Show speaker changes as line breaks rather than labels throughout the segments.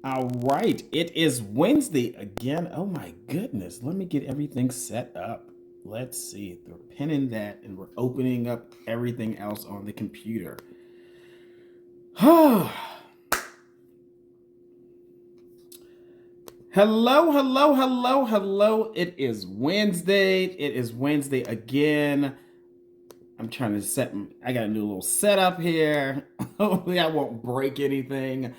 All right, it is Wednesday again. Oh my goodness, let me get everything set up. Let's see, we're pinning that and we're opening up everything else on the computer. hello, hello. It is Wednesday. It is Wednesday again. I'm trying to I got a new little setup here. Hopefully I won't break anything.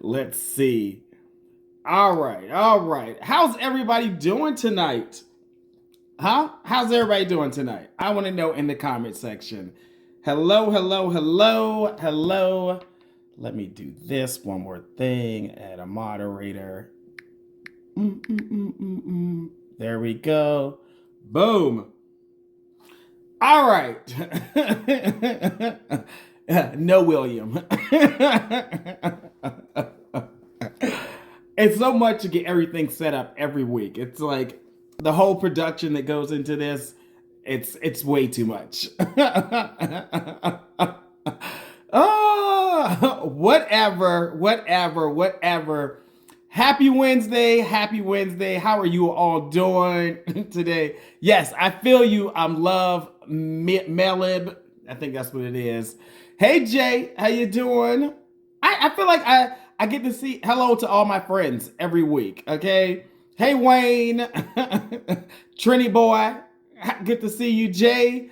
Let's see. All right. How's everybody doing tonight? Huh? How's everybody doing tonight? I want to know in the comment section. Hello. Let me do this one more thing. Add a moderator. There we go. Boom. All right. No, William. It's so much to get everything set up every week. It's like the whole production that goes into this. It's way too much. Oh, whatever. Happy Wednesday. How are you all doing today? Yes, I feel you. I'm Love Melib. I think that's what it is. Hey Jay, how you doing? I feel like I get to see hello to all my friends every week. Okay. Hey Wayne, Trini boy, good to see you. Jay,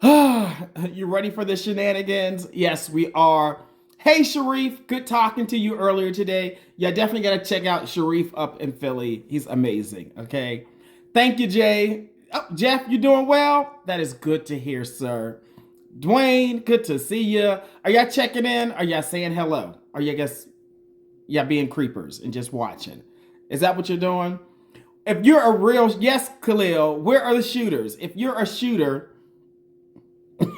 you ready for the shenanigans? Yes, we are. Hey Sharif, good talking to you earlier today. Yeah, definitely gotta check out Sharif up in Philly. He's amazing. Okay. Thank you, Jay. Oh, Jeff, you doing well? That is good to hear, sir. Dwayne, good to see you. Are y'all checking in? Are y'all saying hello? Are y'all being creepers and just watching? Is that what you're doing? If you're a real, yes, Khalil, where are the shooters? If you're a shooter, do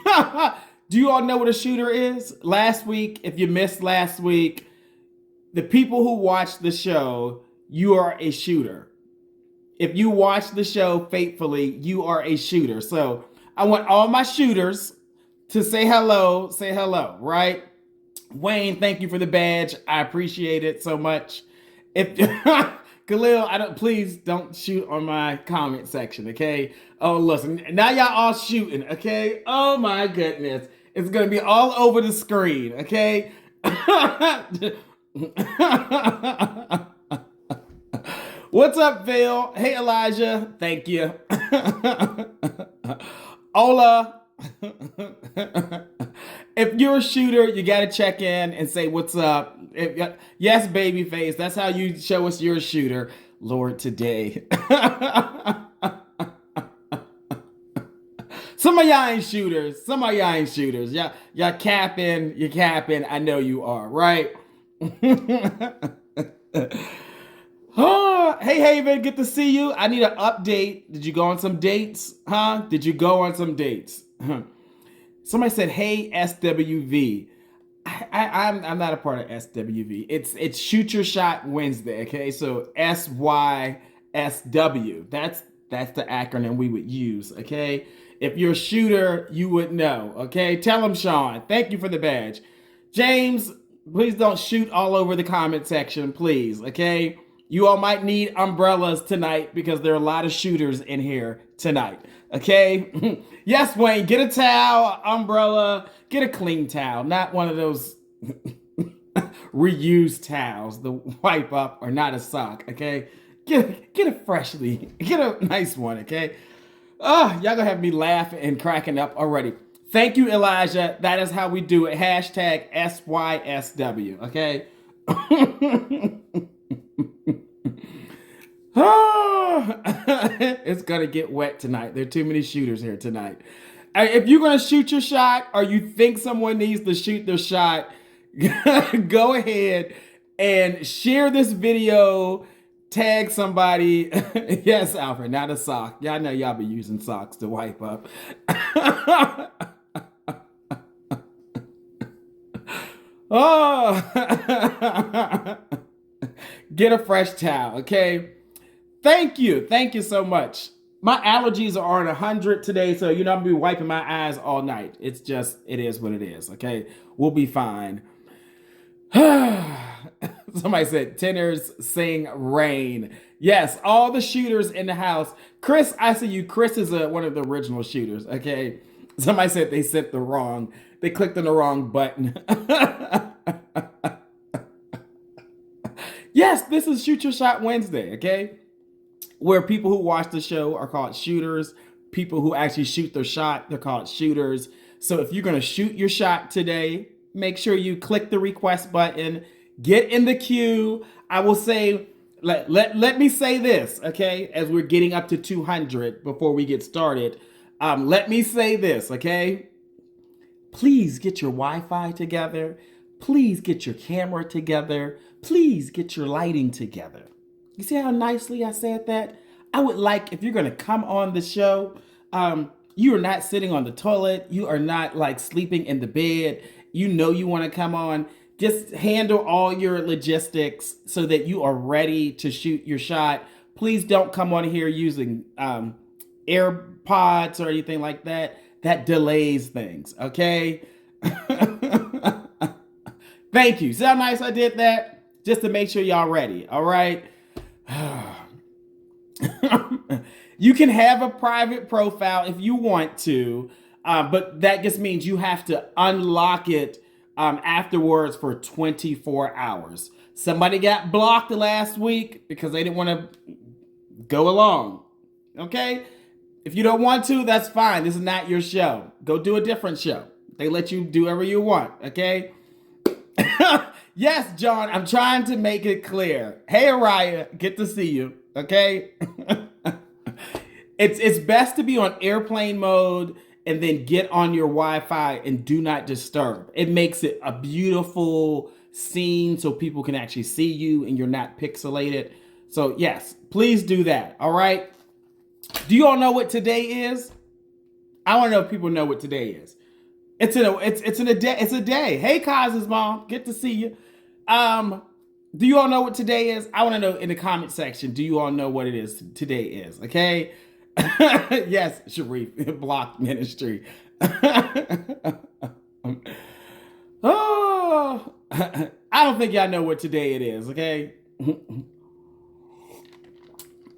you all know what a shooter is? Last week, if you missed last week, the people who watched the show, you are a shooter. If you watch the show faithfully, you are a shooter. So I want all my shooters to say hello, right? Wayne, thank you for the badge. I appreciate it so much. If Khalil, please don't shoot on my comment section, okay? Oh, listen, now y'all all shooting, okay? Oh my goodness. It's gonna be all over the screen, okay? What's up, Phil? Hey, Elijah. Thank you. Hola. If you're a shooter, you got to check in and say, what's up? Yes, babyface. That's how you show us you're a shooter. Lord, today. Some of y'all ain't shooters. Y'all capping. You're capping. I know you are, right? Oh, hey Haven, good to see you. I need an update. Did you go on some dates? Huh? Somebody said, hey SWV. I'm not a part of SWV. It's Shoot Your Shot Wednesday, okay? So SYSW. That's the acronym we would use, okay? If you're a shooter, you would know, okay? Tell them, Sean. Thank you for the badge. James, please don't shoot all over the comment section, please, okay? You all might need umbrellas tonight because there are a lot of shooters in here tonight. Okay? Yes, Wayne, get a towel, umbrella, get a clean towel, not one of those reused towels, the wipe up or not a sock, okay? Get a nice one, okay? Oh, y'all gonna have me laughing and cracking up already. Thank you, Elijah. That is how we do it. Hashtag SYSW, okay? Oh, it's gonna get wet tonight. There are too many shooters here tonight. If you're gonna shoot your shot or you think someone needs to shoot their shot, go ahead and share this video, tag somebody. Yes, Alfred, not a sock. Y'all know y'all be using socks to wipe up. Oh, get a fresh towel, okay? Thank you so much. My allergies are on 100 today, so I'm gonna be wiping my eyes all night. It is what it is, okay? We'll be fine. Somebody said tenors sing rain. Yes, all the shooters in the house. Chris, I see you. Chris is one of the original shooters. Okay. Somebody said they clicked on the wrong button. Yes, this is Shoot Your Shot Wednesday. Okay. Where people who watch the show are called shooters. People who actually shoot their shot, they're called shooters. So if you're going to shoot your shot today, make sure you click the request button, get in the queue. I will say, let me say this, okay, as we're getting up to 200 before we get started. Let me say this, okay? Please get your Wi-Fi together. Please get your camera together. Please get your lighting together. You see how nicely I said that? I would like, if you're going to come on the show, you are not sitting on the toilet. You are not like sleeping in the bed. You know you want to come on. Just handle all your logistics so that you are ready to shoot your shot. Please don't come on here using AirPods or anything like that. That delays things, okay? Thank you. See how nice I did that? Just to make sure y'all ready, all right? You can have a private profile if you want to, but that just means you have to unlock it afterwards for 24 hours. Somebody got blocked last week because they didn't want to go along. Okay? If you don't want to, that's fine. This is not your show. Go do a different show. They let you do whatever you want. Okay? Yes, John, I'm trying to make it clear. Hey, Araya, good to see you. Okay? It's best to be on airplane mode and then get on your Wi-Fi and do not disturb. It makes it a beautiful scene so people can actually see you and you're not pixelated. So yes, please do that. All right. Do you all know what today is? I want to know if people know what today is. It's a day. Hey, Kaz's mom, good to see you. Do you all know what today is? I want to know in the comment section. Do you all know what it is today is? Okay. Yes, Sharif, blocked ministry. Oh, I don't think y'all know what today it is, okay?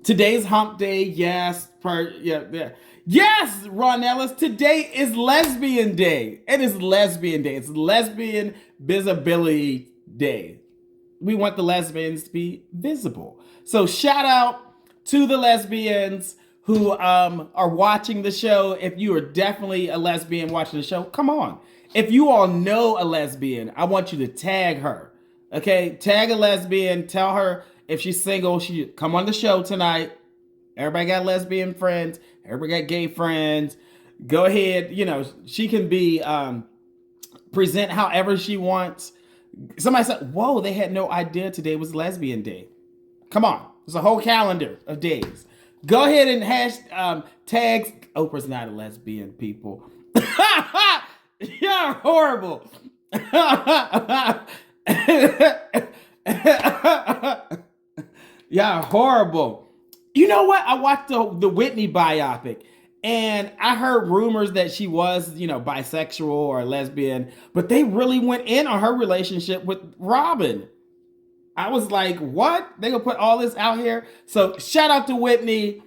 Today's hump day, yes. Yes, Ron Ellis, today is lesbian day. It is lesbian day. It's lesbian visibility day. We want the lesbians to be visible. So shout out to the lesbians who are watching the show. If you are definitely a lesbian watching the show, come on. If you all know a lesbian, I want you to tag her. Okay, tag a lesbian. Tell her if she's single, she come on the show tonight. Everybody got lesbian friends. Everybody got gay friends. Go ahead. You know, she can be present however she wants. Somebody said, whoa, they had no idea today was lesbian day. Come on. There's a whole calendar of days. Go ahead and tags. Oprah's not a lesbian, people. You're horrible. Y'all horrible. You know what? I watched the Whitney biopic, and I heard rumors that she was, bisexual or lesbian, but they really went in on her relationship with Robin. I was like, what? They gonna put all this out here? So shout out to Whitney.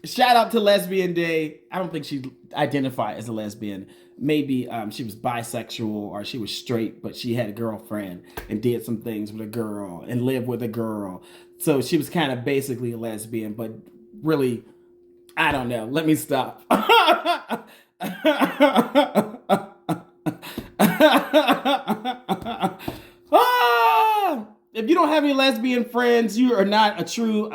Shout out to Lesbian Day. I don't think she identified as a lesbian. Maybe she was bisexual or she was straight, but she had a girlfriend and did some things with a girl and lived with a girl. So she was kind of basically a lesbian, but really, I don't know. Let me stop. If you don't have any lesbian friends, you are not a true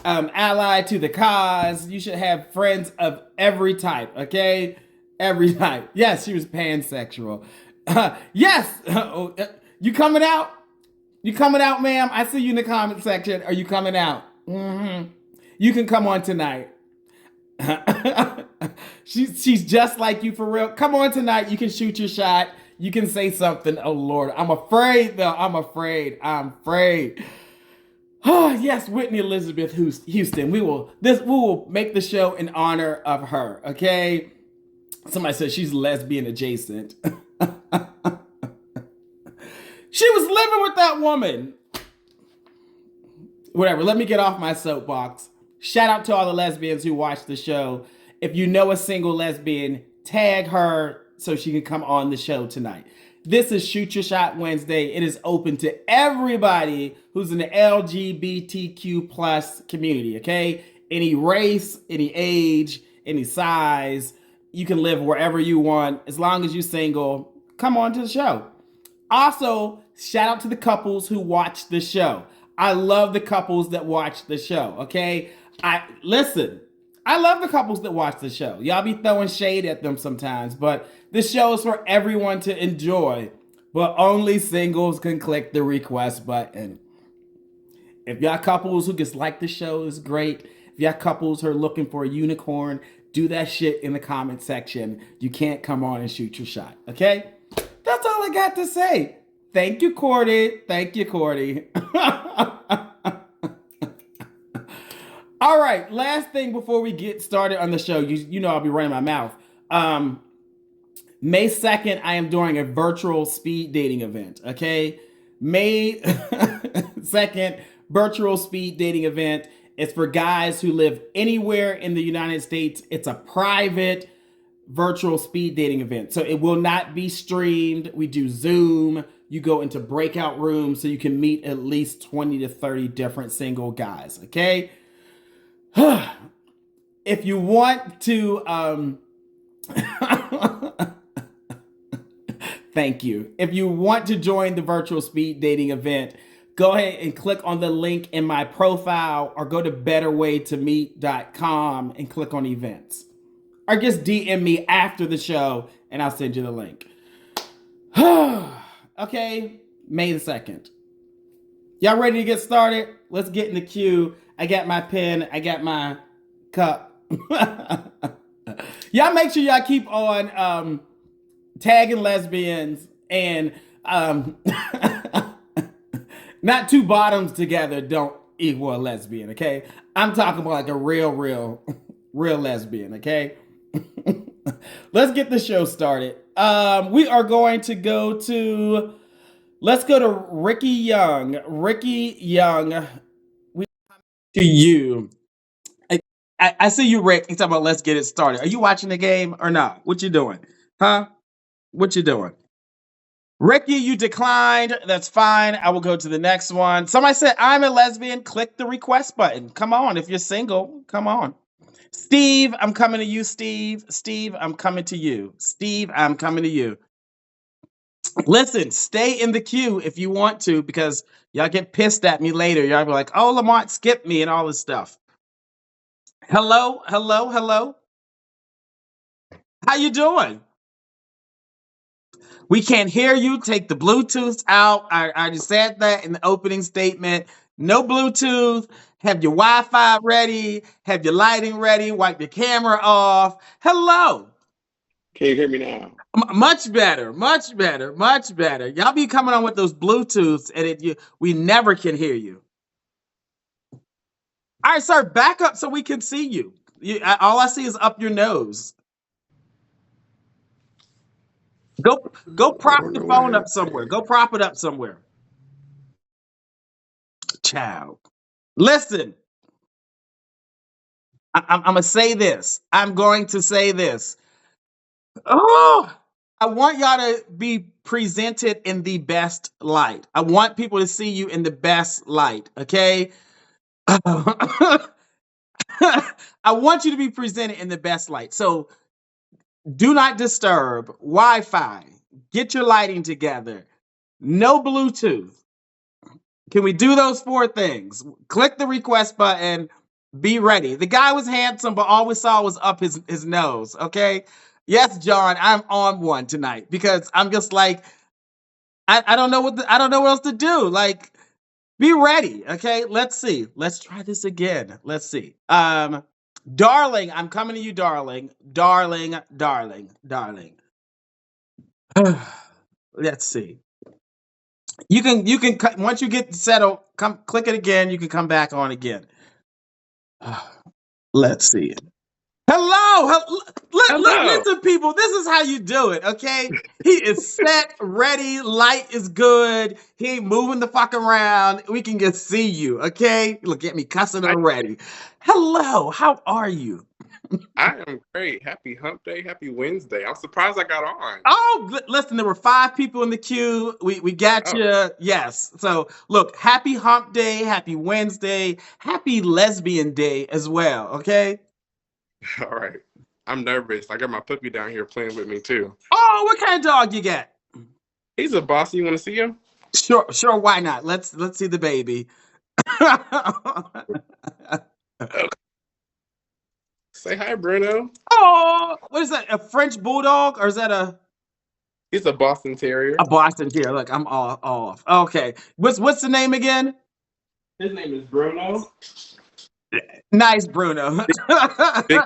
ally to the cause. You should have friends of every type, okay? Every type. Yes, she was pansexual. Yes. You coming out? You coming out, ma'am? I see you in the comment section. Are you coming out? Mm-hmm. You can come on tonight. She's just like you for real. Come on tonight. You can shoot your shot. You can say something. Oh, Lord. I'm afraid, though. I'm afraid. Oh, yes, Whitney Elizabeth Houston. We will make the show in honor of her, okay? Somebody said she's lesbian adjacent. She was living with that woman. Whatever. Let me get off my soapbox. Shout out to all the lesbians who watch the show. If you know a single lesbian, tag her so she can come on the show tonight. This is Shoot Your Shot Wednesday. It is open to everybody who's in the LGBTQ plus community, okay? Any race, any age, any size. You can live wherever you want. As long as you're single, come on to the show. Also, shout out to the couples who watch the show. I love the couples that watch the show, okay? I love the couples that watch the show. Y'all be throwing shade at them sometimes, but this show is for everyone to enjoy, but only singles can click the request button. If y'all couples who just like the show, is great. If y'all couples who are looking for a unicorn, do that shit in the comment section. You can't come on and shoot your shot, okay? That's all I got to say. Thank you, Cordy. Thank you, Cordy. All right, last thing before we get started on the show. You know I'll be running my mouth. May 2nd, I am doing a virtual speed dating event, okay? May 2nd, virtual speed dating event. It's for guys who live anywhere in the United States. It's a private virtual speed dating event. So it will not be streamed. We do Zoom. You go into breakout rooms so you can meet at least 20 to 30 different single guys, okay? If you want to, thank you. If you want to join the virtual speed dating event, go ahead and click on the link in my profile or go to betterwaytomeet.com and click on events. Or just DM me after the show and I'll send you the link. Okay, May the 2nd. Y'all ready to get started? Let's get in the queue. I got my pen. I got my cup. Y'all make sure y'all keep on tagging lesbians and not two bottoms together don't equal a lesbian, okay? I'm talking about like a real lesbian, okay? Let's get the show started. We are going to go to, let's go to Ricky Young. Ricky Young, to you. I see you, Rick. He's talking about let's get it started. Are you watching the game or not? What you doing? Huh? What you doing? Ricky, you declined. That's fine. I will go to the next one. Somebody said, I'm a lesbian. Click the request button. Come on. If you're single, come on. Steve, I'm coming to you, Steve. Steve, I'm coming to you. Steve, I'm coming to you. Listen, stay in the queue if you want to, because y'all get pissed at me later. Y'all be like, oh, Lamont skipped me and all this stuff. Hello. How you doing? We can't hear you. Take the Bluetooth out. I just said that in the opening statement. No Bluetooth. Have your Wi-Fi ready. Have your lighting ready. Wipe your camera off. Hello.
Can you hear me now?
Much better. Y'all be coming on with those Bluetooths and we never can hear you. All right, sir, back up so we can see you. All I see is up your nose. Go prop the phone up somewhere. Go prop it up somewhere. Child. Listen. I'm going to say this. I'm going to say this. Oh, I want y'all to be presented in the best light. I want people to see you in the best light, okay? I want you to be presented in the best light. So do not disturb, Wi-Fi, get your lighting together, no Bluetooth. Can we do those 4 things? Click the request button, be ready. The guy was handsome, but all we saw was up his nose, okay? Yes, John, I'm on one tonight because I'm just like, I don't know what else to do. Like, be ready, okay? Let's see. Let's try this again. Let's see. Darling, I'm coming to you, darling. Darling. Let's see. You can once you get settled, come click it again. You can come back on again. Let's see. Hello.
Hello.
Listen, people. This is how you do it, okay? He is set, ready. Light is good. He ain't moving the fuck around. We can just see you, okay? Look at me cussing
I,
already. Hello, how are you?
I am great. Happy hump day. Happy Wednesday. I'm surprised I got on.
Oh, listen, there were 5 people in the queue. We got
Oh,
you. Yes. So, look, happy hump day, happy Wednesday, happy lesbian day as well, okay?
all right. I'm nervous. I got my puppy down here playing with me too.
Oh, what kind of dog you got?
He's a boss. You want to see him?
Sure, why not? Let's see the baby.
Okay. Say hi, Bruno.
Oh, what is that? A French bulldog, or is that
He's a Boston Terrier.
a Boston Terrier? Look, I'm all off. Okay, what's the name again?
His name is Bruno.
Nice, Bruno.
Big,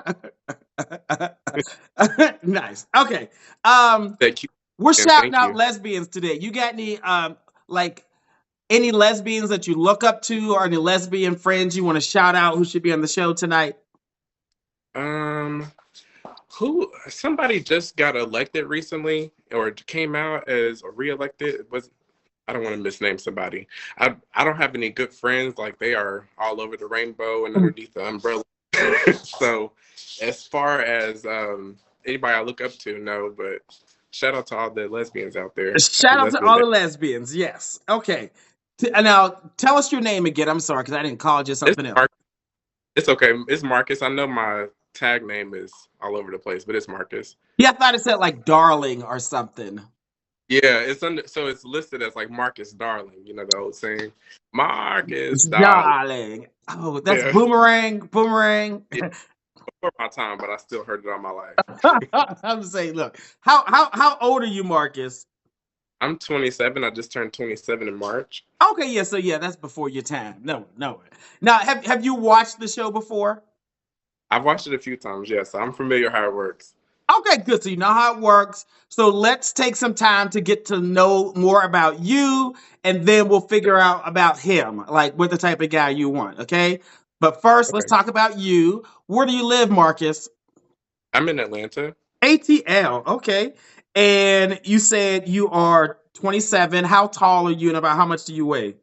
Nice. Okay. Um,
that cute.
we're
And
shouting
thank
out
you.
lesbians today. You got any like any lesbians that you look up to, or any lesbian friends you want to shout out who should be on the show tonight?
Um, who? Somebody just got elected recently, or came out as or reelected. Was I don't want to misname somebody. I don't have any good friends. Like they are all over the rainbow and underneath the umbrella. So as far as anybody I look up to, no. But shout out to all the lesbians out there. Happy
Shout out to
Lesbian
all
Day.
the lesbians. Yes. Okay. Now tell us your name again. I'm sorry because I didn't call you
It's
something else.
Mark. It's okay. It's Marcus. I know my tag name is all over the place, but it's Marcus.
Yeah, I thought it said like darling or something.
Yeah, it's under. So it's listed as like Marcus Darling. You know the old saying, Marcus
It's
Darling.
darling. Oh, that's
Yeah,
boomerang. Boomerang.
yeah. Before my time, but I still heard it all my life.
I'm saying, look, how old are you, Marcus?
I'm 27. I just turned 27 in March.
Okay, yeah, so yeah, that's before your time. No, no. Now, have you watched the show before?
I've watched it a few times. Yes, I'm familiar how it works.
Okay, good. So you know how it works. So let's take some time to get to know more about you, and then we'll figure out about him, like what the type of guy you want. Okay. But first, let's
Okay.
talk about you. Where do you live, Marcus?
I'm in Atlanta.
ATL. Okay. And you said you are 27. How tall are you, and about how much do you weigh?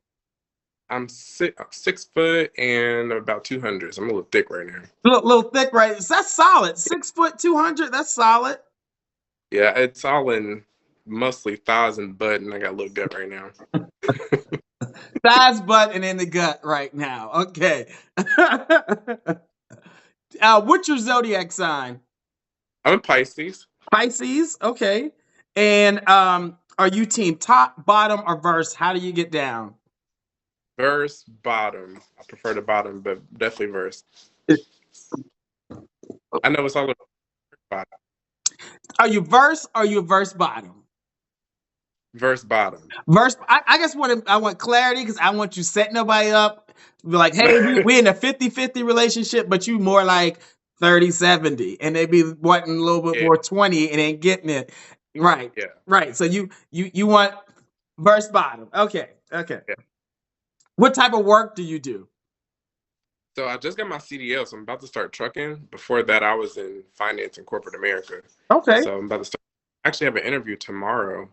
I'm 6 foot and about 200. So I'm a little thick right now.
Little thick, right? That's solid. 6 foot 200. That's solid.
Yeah, it's all in mostly thighs and butt, and I got a little gut right now.
Thighs, butt, and in the gut right now. Okay. What's your zodiac sign?
I'm a Pisces.
Pisces. Okay. And are you team top, bottom, or verse? How do you get down?
Verse bottom. I prefer the bottom, but definitely verse. I know it's all about bottom.
Are you verse or are you verse bottom?
Verse bottom.
Verse. I guess I want clarity because I want you set nobody up. Be like, hey, we in a 50-50 relationship, but you more like 30-70, and they be wanting a little bit
Yeah,
more 20 and ain't getting it. Right.
yeah,
Right. So you want verse bottom. Okay. Okay.
yeah.
What type of work do you do?
So I just got my CDL, so I'm about to start trucking. Before that, I was in finance in corporate America.
Okay.
So I'm about to start. I actually have an interview tomorrow.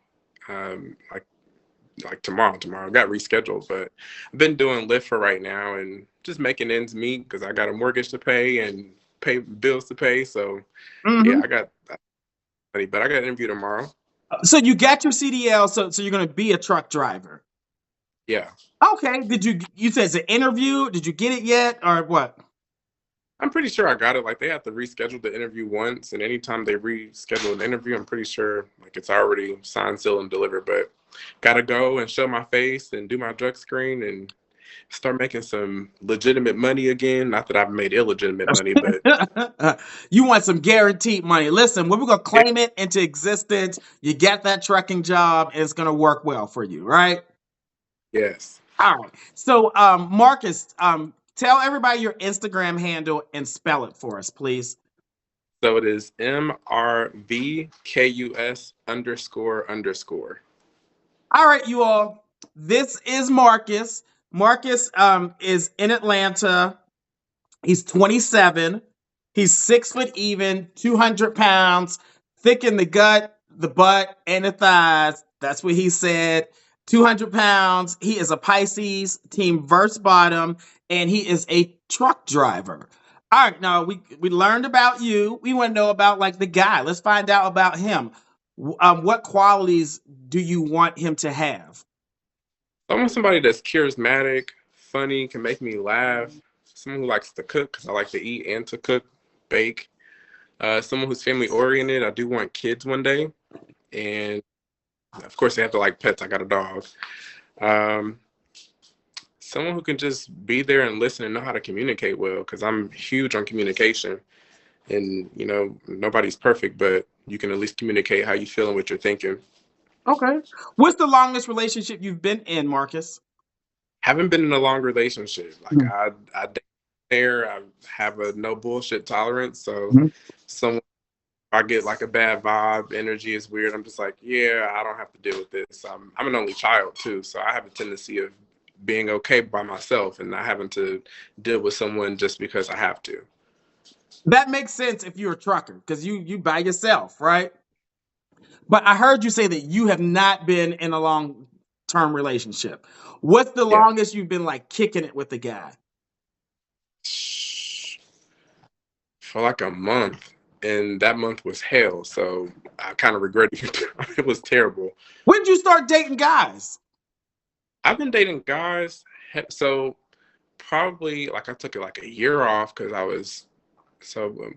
Like tomorrow. Tomorrow got rescheduled, but I've been doing Lyft for right now and just making ends meet because I got a mortgage to pay and pay bills to pay. So yeah,
Hmm.
I got money, but I got an interview tomorrow.
So you got your CDL, so you're gonna be a truck driver.
Yeah,
Okay. You said it's an interview? Did you get it yet, or what?
I'm pretty sure I got it. Like they have to reschedule the interview once, and anytime they reschedule an interview, I'm pretty sure like it's already signed, sealed, and delivered. But gotta go and show my face and do my drug screen and start making some legitimate money again. Not that I've made illegitimate money, but
You want some guaranteed money. Listen, we're gonna
yeah,
claim it into existence. You get that trucking job, and it's gonna work well for you, right?
yes.
All right. So, Marcus, tell everybody your Instagram handle and spell it for us, please.
So it is MRVKUS__.
All right, you all. This is Marcus. Marcus is in Atlanta. He's 27. He's 6 foot even, 200 pounds, thick in the gut, the butt, and the thighs. That's what he said. 200 pounds. He is a Pisces, team verse bottom, and he is a truck driver. All right, now we learned about you. We want to know about like the guy. Let's find out about him. What qualities do you want him to have?
I want somebody that's charismatic, funny, can make me laugh. Someone who likes to cook, because I like to eat and to cook, bake. Someone who's family oriented. I do want kids one day, and of course they have to like pets. I got a dog. Um, Someone who can just be there and listen and know how to communicate well, because I'm huge on communication. And nobody's perfect, but you can at least communicate how you feel and what you're thinking.
Okay. What's the longest relationship you've been in, Marcus?
Haven't been in a long relationship. Like I date there. I have a no bullshit tolerance. So
Mhm.
someone I get like a bad vibe, energy is weird. I'm just like, yeah, I don't have to deal with this. I'm an only child too, so I have a tendency of being okay by myself and not having to deal with someone just because I have to.
That makes sense if you're a trucker because you by yourself, right? But I heard you say that you have not been in a long term relationship. What's the
Yeah.
longest you've been like kicking it with a guy?
For like a month, and that month was hell. So I kind of regret it. It was terrible.
When did you start dating guys?
I've been dating guys, so probably like I took it like a year off because so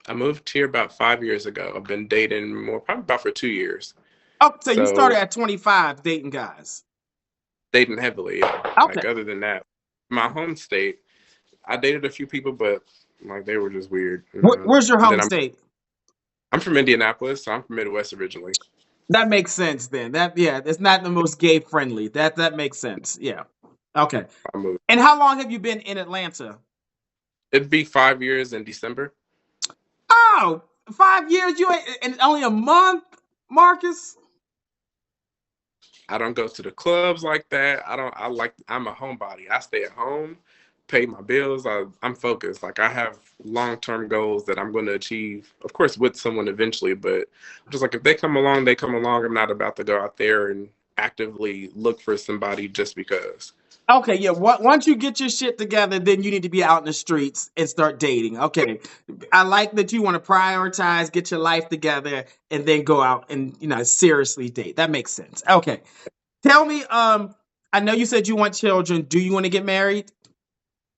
I moved here about 5 years ago. I've been dating more, probably about for 2 years.
Oh, so you
So
started at 25 dating guys.
dating heavily, yeah.
Okay.
Like other than that, my home state, I dated a few people, but like they were just weird.
Where's your
Then
home
I'm
state?
I'm from Indianapolis, so I'm from Midwest originally.
That makes sense then. That yeah, it's not the most gay friendly. That makes sense. Yeah. Okay.
I moved.
And how long have you been in Atlanta?
It'd be 5 years in December.
Oh, 5 years. You ain't in only a month, Marcus.
I don't go to the clubs like that. I don't. I like. I'm a homebody. I stay at home, pay my bills. I'm focused. Like I have long-term goals that I'm going to achieve. Of course, with someone eventually, but I'm just like if they come along, they come along. I'm not about to go out there and actively look for somebody just because.
Okay, yeah. Once you get your shit together, then you need to be out in the streets and start dating. Okay, I like that you want to prioritize, get your life together, and then go out and seriously date. That makes sense. Okay, tell me. I know you said you want children. Do you want to get married?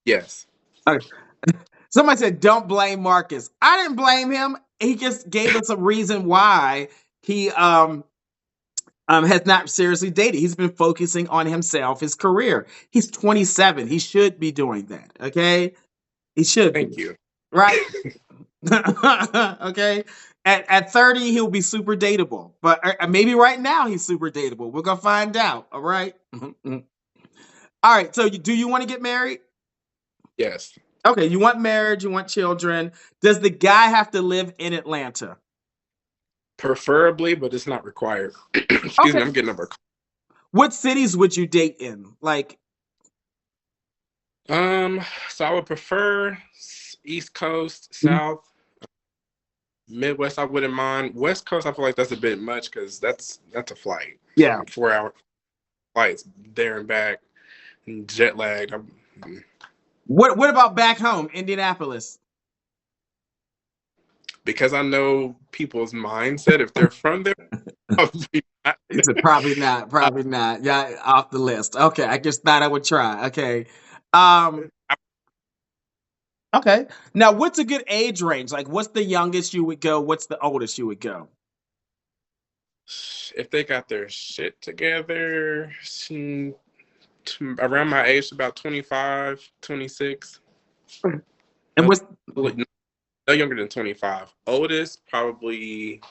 Yes.
Okay. Somebody said, "Don't blame Marcus." I didn't blame him. He just gave us a reason why he has not seriously dated. He's been focusing on himself, his career. He's 27. He should be doing that. Okay. He should be.
Thank you.
Right. Okay. At 30, he'll be super dateable. But maybe right now he's super dateable. We're going to find out. All right. All right. So do you want to get married?
Yes.
Okay. You want marriage. You want children. Does the guy have to live in Atlanta?
Preferably, but it's not required. Excuse me.
Okay.
I'm getting over.
What cities would you date in? Like,
So I would prefer East Coast,
mhm,
South. Midwest, I wouldn't mind. West Coast, I feel like that's a bit much because that's a flight.
yeah.
4 hour flights there and back, and jet lagged.
What about back home, Indianapolis?
Because I know people's mindset. If they're from there, probably not.
He said, probably not, probably not. Yeah, off the list. Okay, I just thought I would try. Okay. Um, okay. Now, what's a good age range? Like, what's the youngest you would go? What's the oldest you would go?
If they got their shit together, around my age, about 25, 26.
And
No,
what's
no younger than 25. Oldest, probably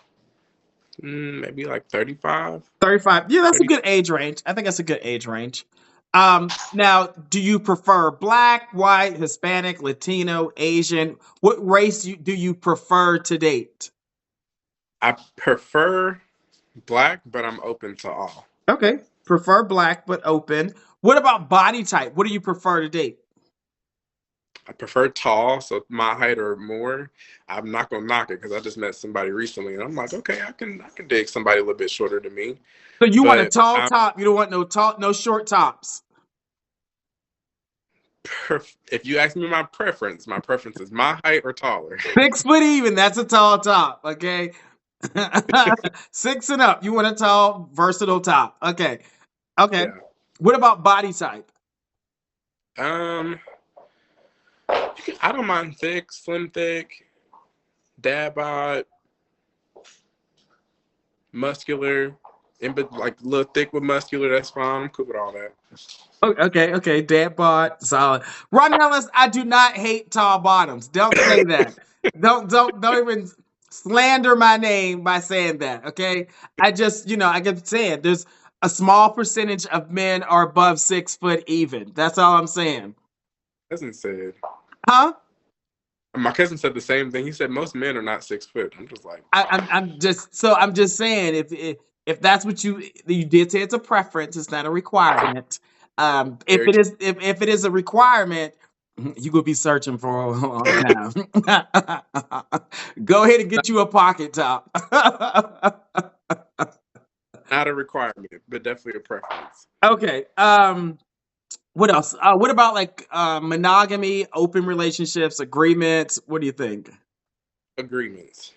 maybe like 35.
35? Yeah, that's a
30.
good age range. I think that's a good age range. Now, do you prefer black, white, Hispanic, Latino, Asian? What race do you prefer to date?
I prefer black, but I'm open to all.
Okay. Prefer black, but open. What about body type? What do you prefer to date?
I prefer tall, so my height or more. I'm not gonna knock it because I just met somebody recently, and I'm like, okay, I can dig somebody a little bit shorter than me.
So you want a
But
tall top. You don't want no short tops.
if you ask me my preference is my height or taller.
6 foot even. That's a tall top. Okay. 6 and up. You want a tall, versatile top. Okay. Okay.
Yeah.
What about body type?
Um, I don't mind thick, slim, thick, dad bod, muscular, and but like a little thick with muscular. That's fine. I'm cool with all that.
Okay. Dad bod, solid. Ron Ellis, I do not hate tall bottoms. Don't say that. Don't even slander my name by saying that. Okay. I get saying there's a small percentage of men are above 6 foot even. That's all I'm saying.
Cousin said.
Huh?
My cousin said the same thing. He said most men are not 6 foot. I'm just like,
I'm just saying if that's what you did say it's a preference, it's not a requirement. If
very.
it is if it is a requirement, you will be searching for a long time. Go ahead and get you a pocket top.
Not a requirement, but definitely a preference.
Okay. What else? What about like monogamy, open relationships, agreements? What do you think?
Agreements.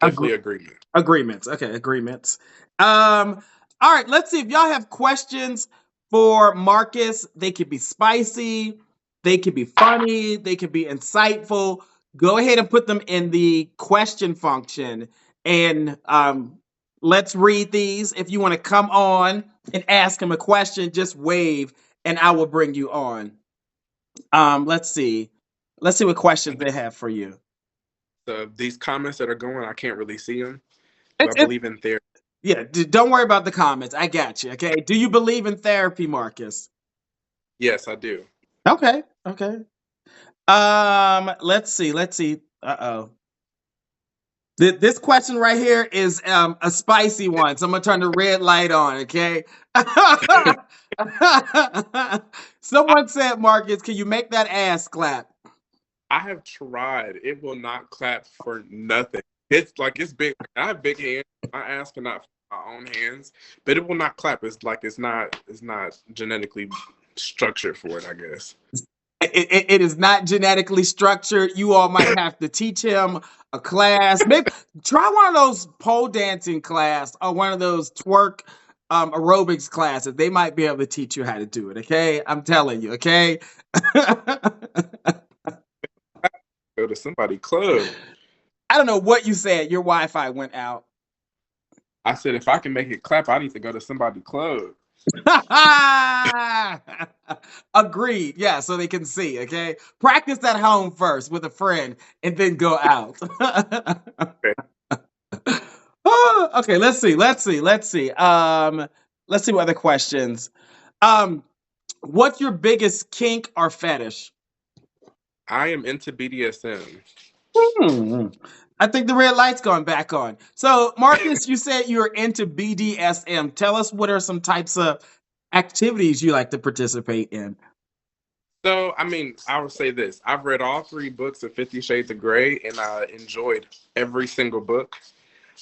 Definitely agreement.
Agreements. Okay, agreements. All right, let's see if y'all have questions for Marcus. They could be spicy, they could be funny, they could be insightful. Go ahead and put them in the question function and let's read these. If you want to come on and ask him a question, just wave and I will bring you on. Let's see. Let's see what questions they have for you.
These comments that are going, I can't really see them. Do I
It's
believe in therapy?
Yeah, don't worry about the comments. I got you. Okay. Do you believe in therapy, Marcus?
Yes, I do.
Okay. Let's see. Uh-oh. This question right here is a spicy one. So I'm gonna turn the red light on, okay? Someone said, Marcus, can you make that ass clap?
I have tried. It will not clap for nothing. It's like it's big. I have big hands. My ass cannot fit my own hands, but it will not clap. It's like it's not genetically structured for it, I guess.
It is not genetically structured. You all might have to teach him a class. Maybe try one of those pole dancing class or one of those twerk aerobics classes. They might be able to teach you how to do it. Okay, I'm telling you. Okay.
Go to somebody club.
I don't know what you said. Your Wi-Fi went out.
I said if I can make it clap, I need to go to somebody club.
Agreed. Yeah, so they can see. Okay, practice at home first with a friend, and then go out.
Okay.
Okay, let's see. Let's see what other questions. What's your biggest kink or fetish?
I am into BDSM.
Hmm. I think the red light's gone back on. So, Marcus, you said you're into BDSM. Tell us what are some types of activities you like to participate in.
So, I mean, I would say this. I've read all three books of 50 Shades of Grey, and I enjoyed every single book.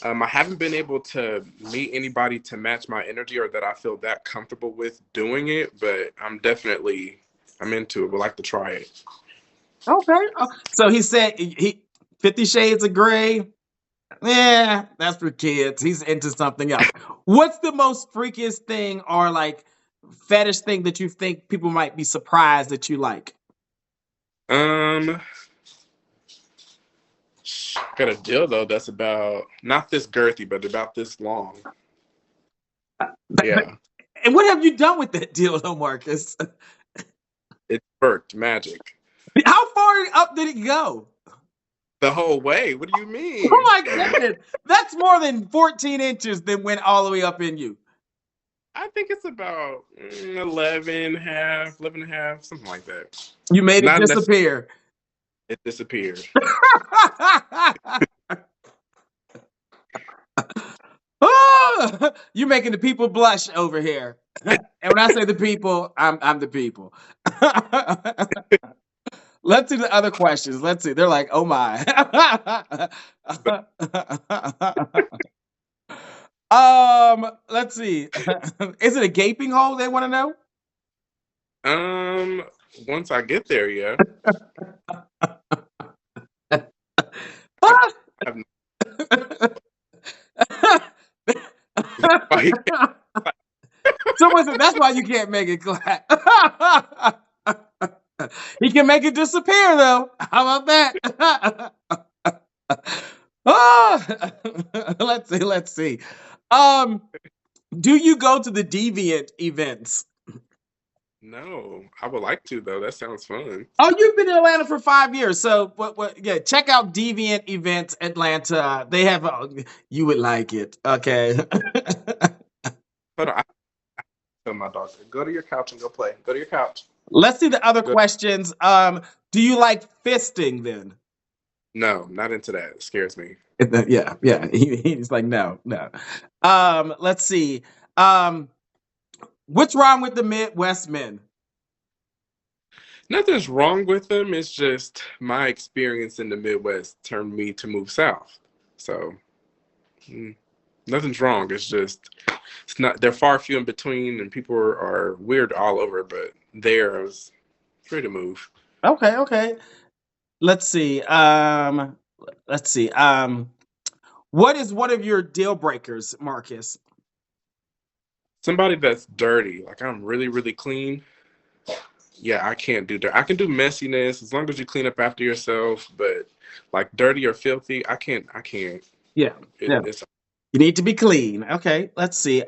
I haven't been able to meet anybody to match my energy or that I feel that comfortable with doing it, but I'm into it. Would like to try it.
Okay. So he said 50 Shades of Grey. Yeah, that's for kids. He's into something else. What's the most freakiest thing or like fetish thing that you think people might be surprised that you like?
Um, got a dildo that's about not this girthy, but about this long. Yeah,
And what have you done with that deal, though, Marcus?
it worked magic
How far up did it go?
the whole way. What do you
Oh
mean?
my goodness. That's more than 14 inches that went all the way up in you.
I think it's about 11 and a half, 11 and a half, something like that.
You made it
Not necessarily.
disappear.
It disappeared.
Oh, you're making the people blush over here. And when I say the people, I'm the people. Let's see the other questions. Let's see. They're like, oh my. Let's see. Is it a gaping hole they want to know?
Um, Once I get there, yeah. I've, I've like,
Someone said that's why you can't make it clap. He can make it disappear though. How about that? Ah, let's see. Um, do you go to the deviant events?
no, I would like to though. That sounds fun.
Oh, you've been in Atlanta for 5 years. So what yeah, check out Deviant Events Atlanta. They have you would like it. Okay.
Hold on, I tell my dog, go to your couch and go play. Go to your couch.
Let's see the other
Go.
questions. Do you like fisting then?
No, not into that. It scares me.
Yeah, yeah. He's like, no, no. Let's see. Um, what's wrong with the Midwest men?
Nothing's wrong with them. It's just my experience in the Midwest turned me to move south. So nothing's wrong. It's just it's not. They're far few in between, and people are weird all over. But there, I was free to move.
Okay, okay. Let's see. Let's see. What is one of your deal breakers, Marcus?
Somebody that's dirty, like I'm really, really clean. Yeah, I can't do dirt. I can do messiness as long as you clean up after yourself. But like dirty or filthy, I can't. I can't.
Yeah, yeah.
It's
You need to be clean. Okay, let's see.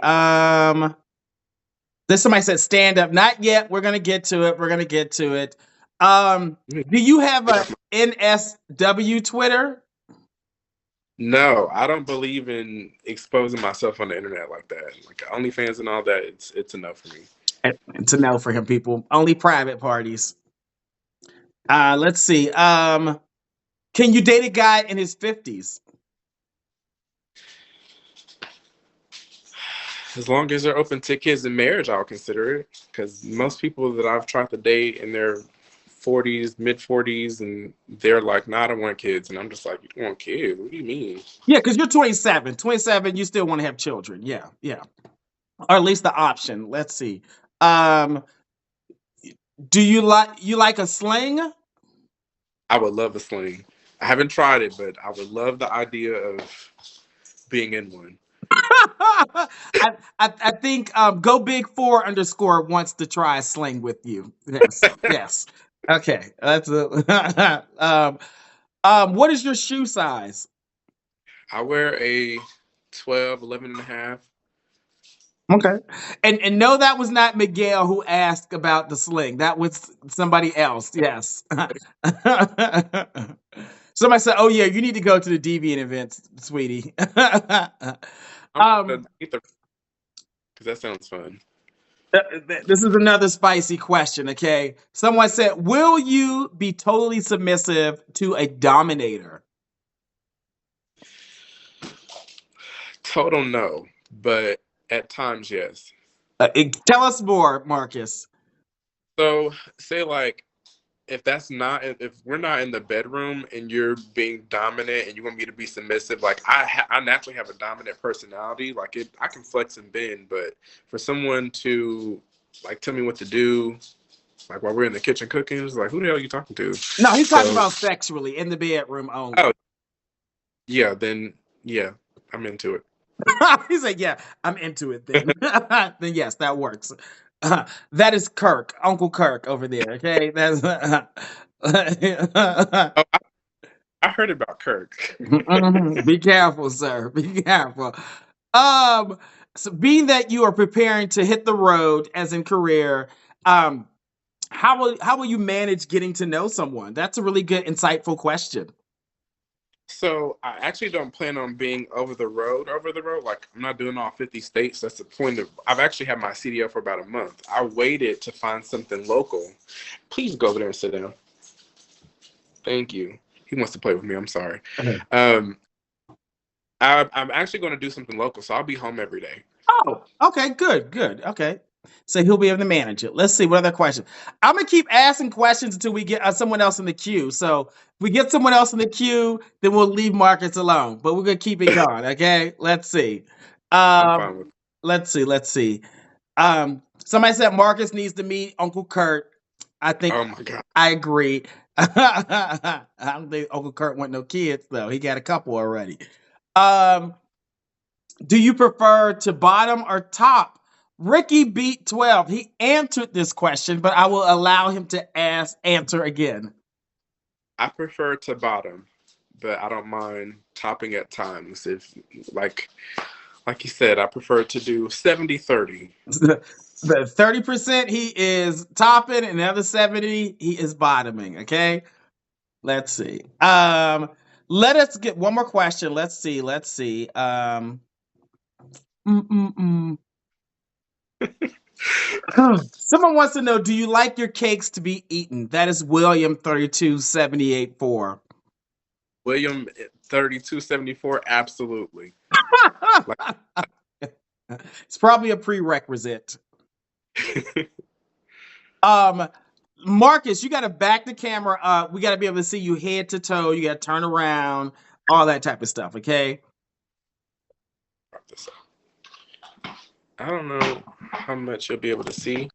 This somebody said stand up. Not yet. We're gonna get to it. We're gonna get to it. Do you have a NSW Twitter?
no. I don't believe in exposing myself on the internet like that. Like OnlyFans and all that. It's enough for me.
It's a no for him, people. Only private parties. Let's see. Can you date a guy in his 50s?
As long as they're open to kids and marriage, I'll consider it. Because most people that I've tried to date in their 40s, mid 40s, and they're like, "Nah, I don't want kids," and I'm just like, "You don't want kids? What do you mean?"
Yeah, because you're 27. 27, you still want to have children. Yeah, yeah. Or at least the option. Let's see. Um, do you like a sling?
I would love a sling. I haven't tried it, but I would love the idea of being in one.
I think go big 4 underscore wants to try a sling with you. Yes, yes. Okay, that's a, what is your shoe size?
I wear a 12, 11 and a half.
Okay, and no, that was not Miguel who asked about the sling. That was somebody else. Yes. Somebody said, "Oh yeah, you need to go to the deviant events, sweetie."
I'm gonna eat the because that sounds fun.
This is another spicy question, okay? Someone said, will you be totally submissive to a dominator?
Total no, but at times yes.
Tell us more, Marcus.
So say like if we're not in the bedroom and you're being dominant and you want me to be submissive, like I naturally have a dominant personality. Like I can flex and bend, but for someone to like tell me what to do, like while we're in the kitchen cooking, it's like who the hell are you talking to?
No, he's talking
So
about sexually in the bedroom only.
oh yeah, then yeah, I'm into it.
He's like, yeah, I'm into it then. Then yes, that works. That is Kirk, Uncle Kirk over there. Okay, that's.
Oh, I heard about Kirk.
Mhm. Be careful, sir. Be careful. So being that you are preparing to hit the road as in career, um, how will you manage getting to know someone? That's a really good, insightful question.
So I actually don't plan on being over the road. Like I'm not doing all 50 states. That's the point of. I've actually had my CDL for about a month. I waited to find something local. Please go over there and sit down. Thank you. He wants to play with me. I'm sorry.
Okay.
Um, I'm actually going to do something local, so I'll be home every day.
Oh, okay, good, good. Okay. So he'll be able to manage it. Let's see what other questions. I'm gonna keep asking questions until we get someone else in the queue. So if we get someone else in the queue, then we'll leave Marcus alone. But we're gonna keep it going. Okay. Let's see.
I'm
Um,
fine with.
let's see. Let's see. Somebody said Marcus needs to meet Uncle Kurt. I think
Oh my god.
I agree. I don't think Uncle Kurt want no kids though. He got a couple already. Um, do you prefer to bottom or top? Ricky beat 12. He answered this question, but I will allow him to answer again.
I prefer to bottom, but I don't mind topping at times. If like you said, I prefer to do 70-30.
The 30% he is topping, and the other 70 he is bottoming. Okay. Let's see. Let us get one more question. Let's see. Let's see. Mm, mm, mm. Someone wants to know, do you like your cakes to be eaten? That is William 32784.
William 3274, absolutely. Like
It's probably a prerequisite. Um, Marcus, you got to back the camera up. We got to be able to see you head to toe. You got to turn around, all that type of stuff. Okay.
I don't know how much you'll be able to see.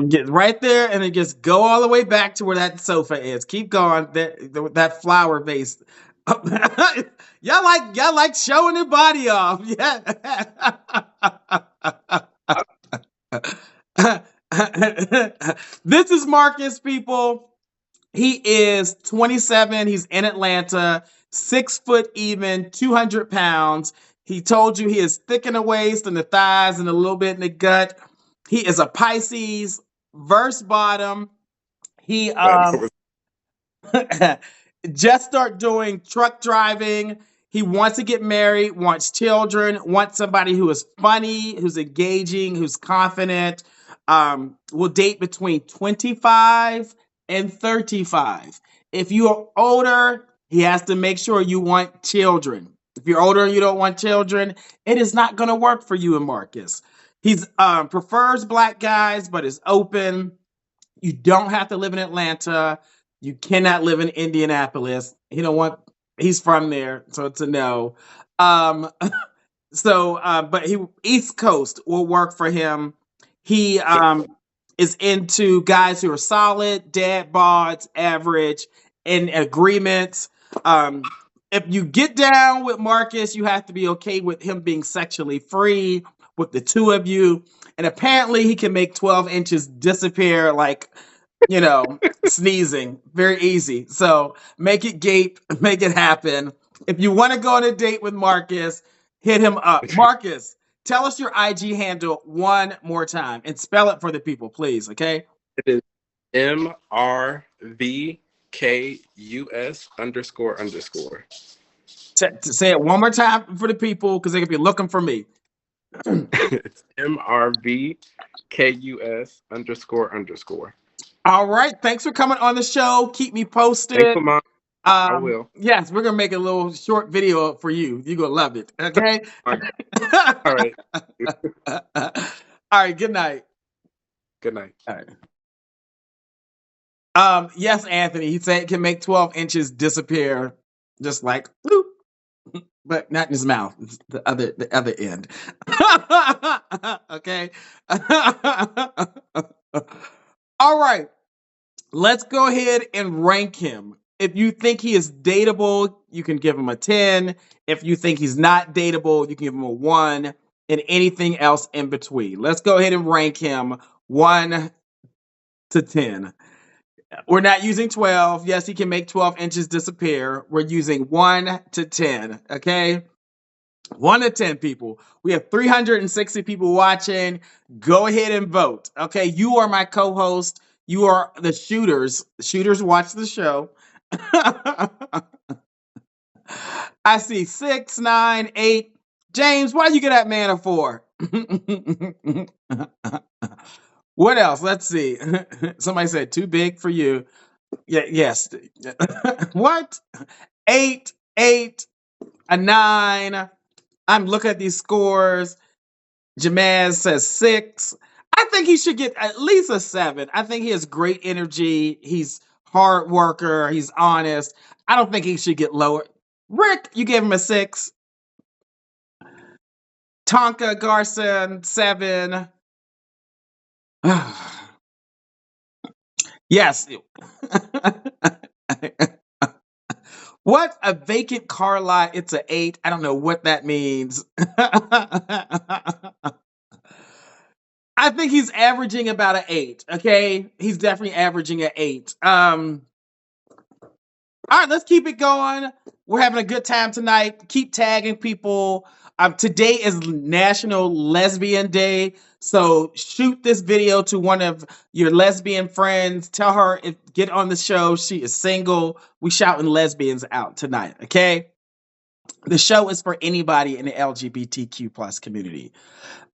Get right there, and then just go all the way back to where that sofa is. Keep going. That flower vase. y'all like showing your body off. Yeah. This is Marcus, people. He is 27. He's in Atlanta, 6 foot even, 200 pounds. He told you he is thick in the waist and the thighs and a little bit in the gut. He is a Pisces, verse bottom. He
That was
just start doing truck driving. He wants to get married, wants children, wants somebody who is funny, who's engaging, who's confident. Will date between 25 and 35. If you are older, he has to make sure you want children. If you're older and you don't want children, it is not going to work for you and Marcus. He's prefers black guys, but is open. You don't have to live in Atlanta. You cannot live in Indianapolis. He don't want. He's from there, so it's a no. Um, but he East Coast will work for him. He is into guys who are solid, dad bods, average, in agreements. Um, if you get down with Marcus, you have to be okay with him being sexually free with the two of you. And apparently, he can make 12 inches disappear like, sneezing. Very easy. So make it gape, make it happen. If you want to go on a date with Marcus, hit him up. Marcus, tell us your IG handle one more time and spell it for the people, please. Okay.
it is MRVKUS__.
To say it one more time for the people because they could be looking for me.
It's MRVKUS__.
All right. Thanks for coming on the show. Keep me
Thanks,
posted.
Lamont. I will.
Yes, we're gonna make a little short video for you. You're gonna love it. Okay.
All right.
All right. Good night.
Good night.
All right. Yes, Anthony. He said it can make 12 inches disappear, just like bloop, but not in his mouth. It's the other end. Okay. All right. Let's go ahead and rank him. If you think he is dateable, you can give him a 10. If you think he's not dateable, you can give him a 1, and anything else in between. Let's go ahead and rank him 1 to 10. We're not using 12. Yes, he can make 12 inches disappear. We're using 1 to 10. Okay. 1 to 10 people. We have 360 people watching. Go ahead and vote. Okay. You are my co host. You are the shooters. The shooters watch the show. I see 6, 9, 8. James, why you get that man a 4? What else? Let's see. Somebody said too big for you. Yeah, yes. What? 8, 8, a 9. I'm looking at these scores. Jamaz says 6. I think he should get at least a 7. I think he has great energy. He's hard worker. He's honest. I don't think he should get lower. Rick, you gave him a 6. Tonka Garson, 7. Yes. What a vacant car lot. It's an 8. I don't know what that means. I think he's averaging about an 8. Okay, he's definitely averaging an 8. All right, let's keep it going. We're having a good time tonight. Keep tagging people. Today is National Lesbian Day. So shoot this video to one of your lesbian friends. Tell her get on the show. She is single. We shouting lesbians out tonight. Okay. The show is for anybody in the LGBTQ plus community.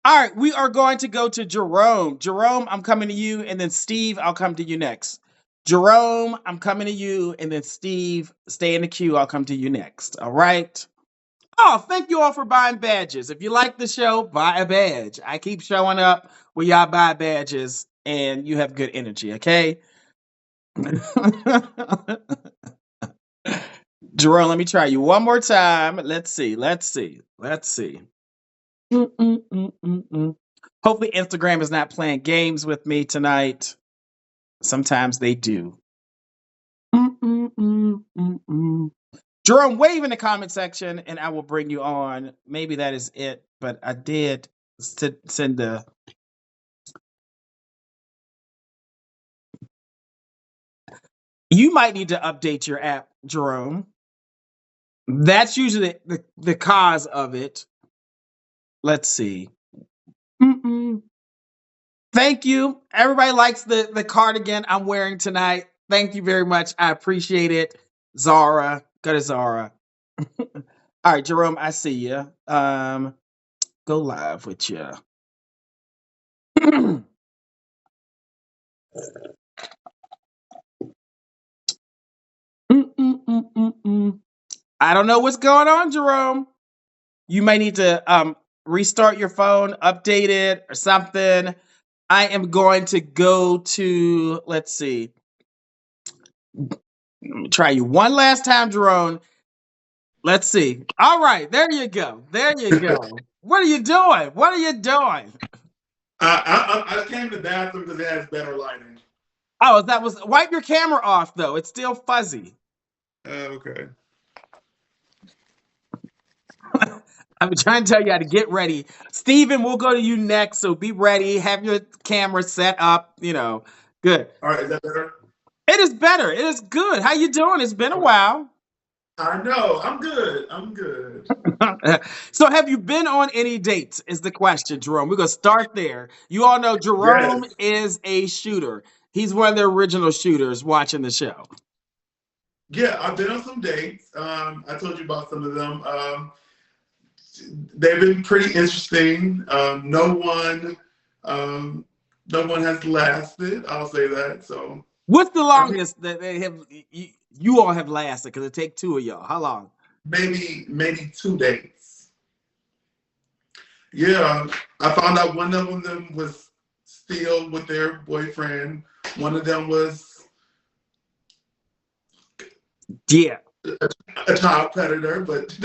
All right, we are going to go to Jerome. Jerome, I'm coming to you, and then Steve, I'll come to you next. Jerome, I'm coming to you, and then Steve, stay in the queue. I'll come to you next. All right. Oh, thank you all for buying badges. If you like the show, buy a badge. I keep showing up where y'all buy badges, and you have good energy. Okay. Jerome, let me try you one more time. Let's see. Mm-mm-mm-mm-mm. Hopefully, Instagram is not playing games with me tonight. Sometimes they do. Mm-mm-mm-mm-mm. Jerome, wave in the comment section and I will bring you on. Maybe that is it, but I did send the. You might need to update your app, Jerome. That's usually the cause of it. Let's see. Mm-mm. Thank you. Everybody likes the cardigan I'm wearing tonight. Thank you very much. I appreciate it. Zara. Go to Zara. All right, Jerome, I see you. Go live with you. I don't know what's going on, Jerome. You may need to restart your phone, update it, or something. I am going to go to, let's see. Let me try you one last time, Jerome. Let's see. All right, there you go. There you go. What are you doing? What are you doing?
I came to the bathroom because it has better lighting.
Oh, that was wipe your camera off though. It's still fuzzy.
Okay.
I'm trying to tell you how to get ready. Steven, we'll go to you next. So be ready. Have your camera set up. Good.
All right, is that better?
It is better. It is good. How you doing? It's been a while.
I know. I'm good. I'm good.
So have you been on any dates is the question, Jerome. We're going to start there. You all know Jerome
Yes.
is a shooter. He's one of the original shooters watching the show.
Yeah, I've been on some dates. I told you about some of them. They've been pretty interesting. No one has lasted. I'll say that. So,
what's the longest that they have? You all have lasted because it take 2 of y'all. How long?
maybe 2 dates. Yeah, I found out one of them was still with their boyfriend. One of them was a child predator, but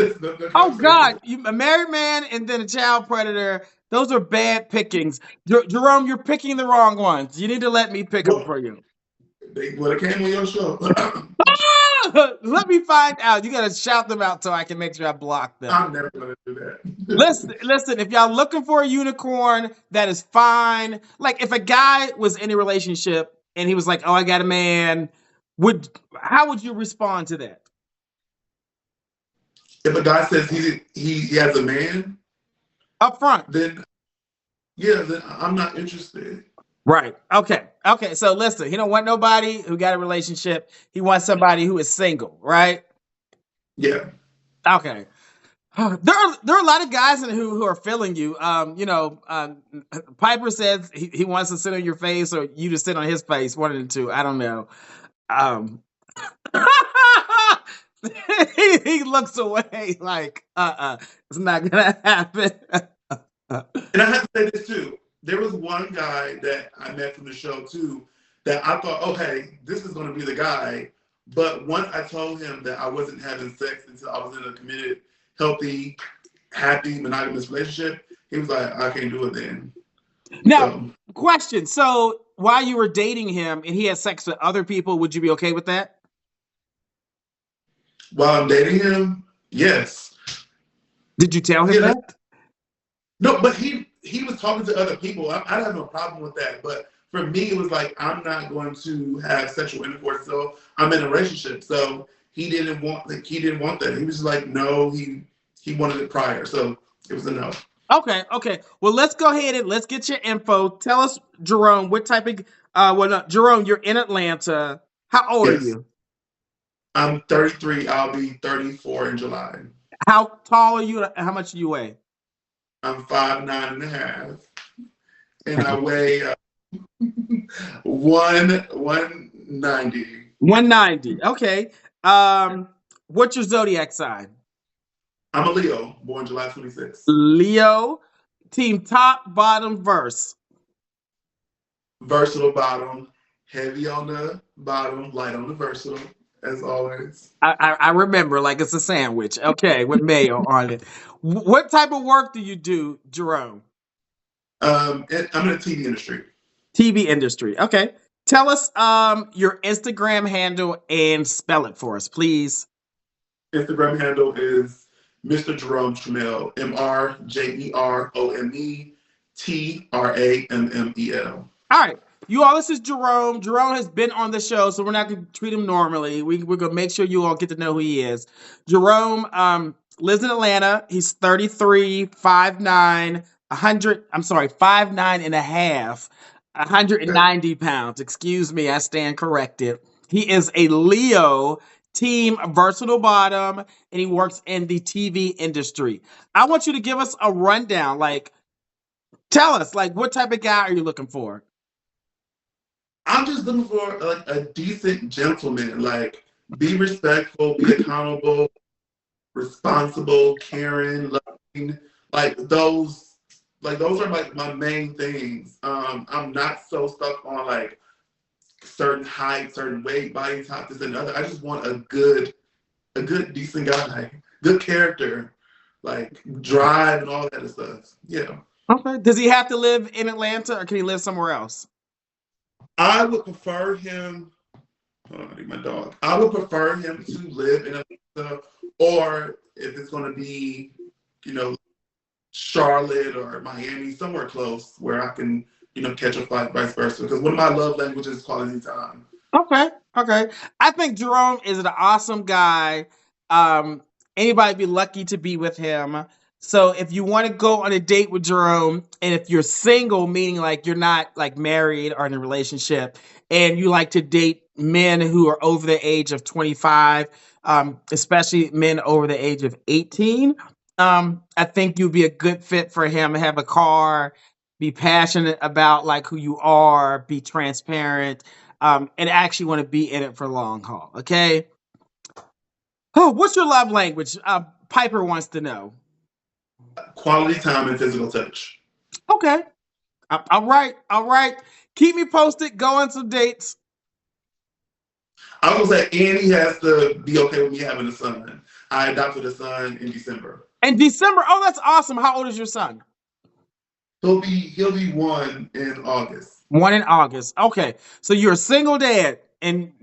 oh God, a married man and then a child predator. Those are bad pickings. Jerome, you're picking the wrong ones. You need to let me pick them for you.
They would have came on your show.
Let me find out. You gotta shout them out so I can make sure I block them.
I'm never gonna do that.
Listen. If y'all looking for a unicorn, that is fine. Like if a guy was in a relationship and he was like, "Oh, I got a man," how would you respond to that?
If a guy says he has a man
Up front,
then I'm not interested.
right? Okay. So listen, he don't want nobody who got a relationship. He wants somebody who is single, right?
Yeah.
Okay. There are a lot of guys who are feeling you. Piper says he wants to sit on your face or you to sit on his face. One of the two. I don't know. He looks away like, it's not gonna happen.
And I have to say this too. there was one guy that I met from the show too that I thought, okay, this is going to be the guy. But once I told him that I wasn't having sex until I was in a committed, healthy, happy, monogamous relationship, he was like, I can't do it then.
Now,
So
question. So while you were dating him and he had sex with other people, would you be okay with that?
while I'm dating him, yes.
Did you tell him
Yeah,
that?
no, but he was talking to other people. I have no problem with that. But for me, it was like I'm not going to have sexual intercourse. So I'm in a relationship. So he didn't want that. He was just like, no, he wanted it prior. So it was a no.
Okay. Well, let's go ahead and let's get your info. Tell us, Jerome, what type of Jerome, you're in Atlanta. How old are
Yes.
you?
I'm 33. I'll be 34 in July.
How tall are you? How much do you weigh?
I'm 5'9.5", and I weigh 190.
190. Okay. What's your zodiac sign?
I'm a Leo, born July 26th.
Leo. Team top, bottom, verse.
Versatile bottom, heavy on the bottom, light on the versatile, as always.
I remember like it's a sandwich. Okay, with mayo on it. What type of work do you do, Jerome?
I'm in the TV industry.
TV industry. Okay. Tell us your Instagram handle and spell it for us, please.
Instagram handle is Mr. Jerome Tramel, MrJeromeTrammel.
All right. You all, this is Jerome. Jerome has been on the show, so we're not going to treat him normally. We're going to make sure you all get to know who he is. Jerome lives in Atlanta. He's 33, 5'9", 5'9" and a half, 190 pounds. Excuse me, I stand corrected. He is a Leo, team versatile bottom, and he works in the TV industry. I want you to give us a rundown. Like, tell us, like, what type of guy are you looking for?
I'm just looking for like a decent gentleman. Like, be respectful, be accountable, responsible, caring, loving. Those are like my main things. I'm not so stuck on like certain height, certain weight, body type, this and other. I just want a good, decent guy, good character, like drive and all that other stuff. Yeah.
Okay. Does he have to live in Atlanta or can he live somewhere else?
I would prefer him. Hold on, I need my dog. I would prefer him to live in Atlanta, or if it's going to be, Charlotte or Miami, somewhere close where I can, catch a flight, vice versa. Because one of my love languages is quality time.
Okay. I think Jerome is an awesome guy. Anybody be lucky to be with him. So if you want to go on a date with Jerome, and if you're single, meaning like you're not like married or in a relationship, and you like to date men who are over the age of 25, especially men over the age of 18, I think you'd be a good fit for him. Have a car, be passionate about like who you are, be transparent, and actually want to be in it for long haul. Okay. Oh, what's your love language? Piper wants to know.
Quality time and physical touch.
Okay. All right. Keep me posted. Go on some dates.
I was gonna say, and he has to be okay with me having a son. I adopted a son in December.
In December? Oh, that's awesome. How old is your son?
He'll be 1 in August.
1 in August. Okay. So you're a single dad, and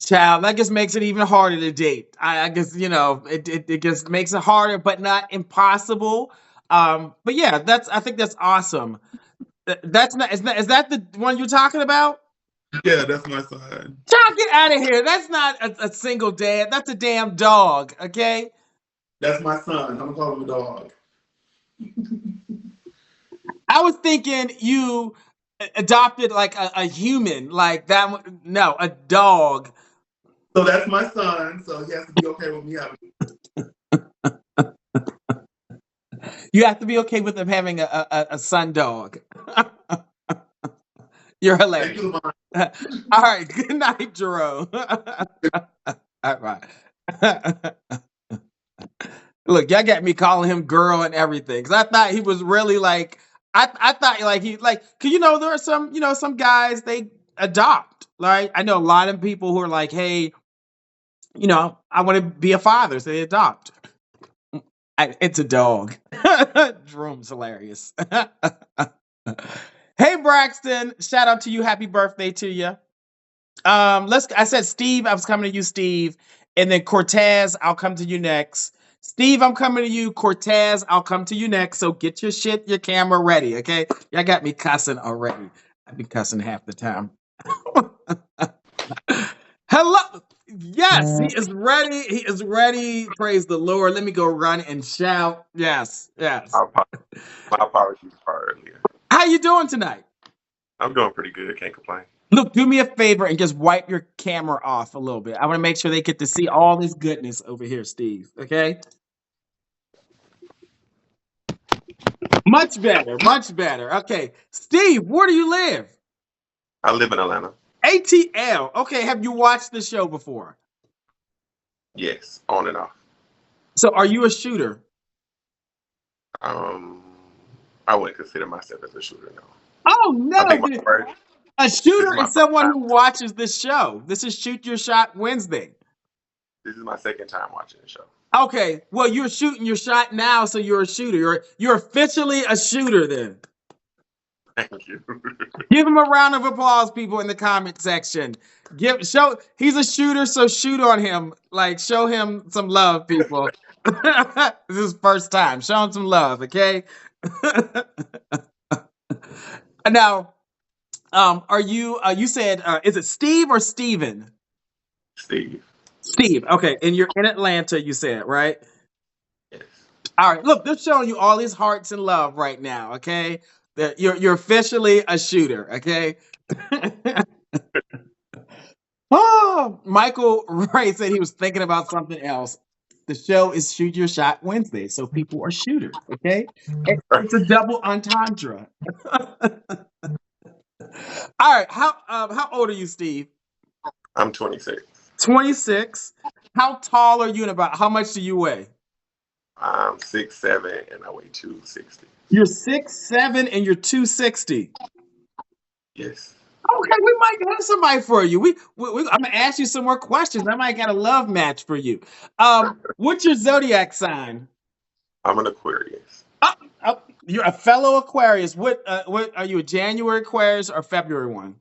child, that just makes it even harder to date. I guess, it just makes it harder, but not impossible. But yeah, I think that's awesome. That's not, is that the one you're talking about?
Yeah, that's my son.
Child, get out of here. That's not a single dad. That's a damn dog, okay?
That's my son. I'm gonna call him a dog.
I was thinking you adopted like a human, like that. No, a dog.
So that's my son. So he has to be okay with me having.
You have to be okay with him having a son dog. You're hilarious.
Thank you,
All right. Good night, Jerome. All right. Look, y'all got me calling him girl and everything because I thought he was really like I thought like he like, cause there are some guys they adopt. Like I know a lot of people who are like, hey, I want to be a father, so they adopt. It's a dog. Droom's hilarious. Hey Braxton, shout out to you. Happy birthday to you. I said Steve, I was coming to you, Steve, and then Cortez, I'll come to you next. Steve, I'm coming to you. Cortez, I'll come to you next. So get your camera ready, okay? Y'all got me cussing already. I've been cussing half the time. Hello. Yes, he is ready. He is ready. Praise the Lord. Let me go run and shout. Yes, yes.
My apologies for earlier.
How you doing tonight?
I'm doing pretty good. Can't complain.
Look, do me a favor and just wipe your camera off a little bit. I want to make sure they get to see all this goodness over here, Steve. Okay? Much better. Much better. Okay. Steve, where do you live?
I live in Atlanta.
ATL. Okay. Have you watched the show before?
Yes, on and off.
So are you a shooter?
I wouldn't consider myself as a shooter, no.
Oh, no.
I think
A shooter
my
is someone
first
who watches this show. This is Shoot Your Shot Wednesday.
This is my second time watching the show.
Okay. Well, you're shooting your shot now, so you're a shooter. You're officially a shooter then.
Thank you.
Give him a round of applause, people, in the comment section. He's a shooter, so shoot on him. Like, show him some love, people. This is his first time. Show him some love, okay? Now, are you? You said, is it Steve or Steven?
Steve.
Steve. Okay, and you're in Atlanta. You said, right?
Yes.
All right. Look, they're showing you all these hearts and love right now. Okay, that you're officially a shooter. Okay. Oh, Michael Ray said he was thinking about something else. The show is Shoot Your Shot Wednesday, so people are shooters. Okay, it's a double entendre. All right. How old are you, Steve?
I'm 26.
26. How tall are you and about how much do you weigh?
I'm 6'7" and I weigh 260.
You're 6'7" and you're 260.
Yes.
Okay, we might have somebody for you. I'm gonna ask you some more questions. I might got a love match for you. What's your zodiac sign?
I'm an Aquarius.
You're a fellow Aquarius. What are you, a January Aquarius or February one?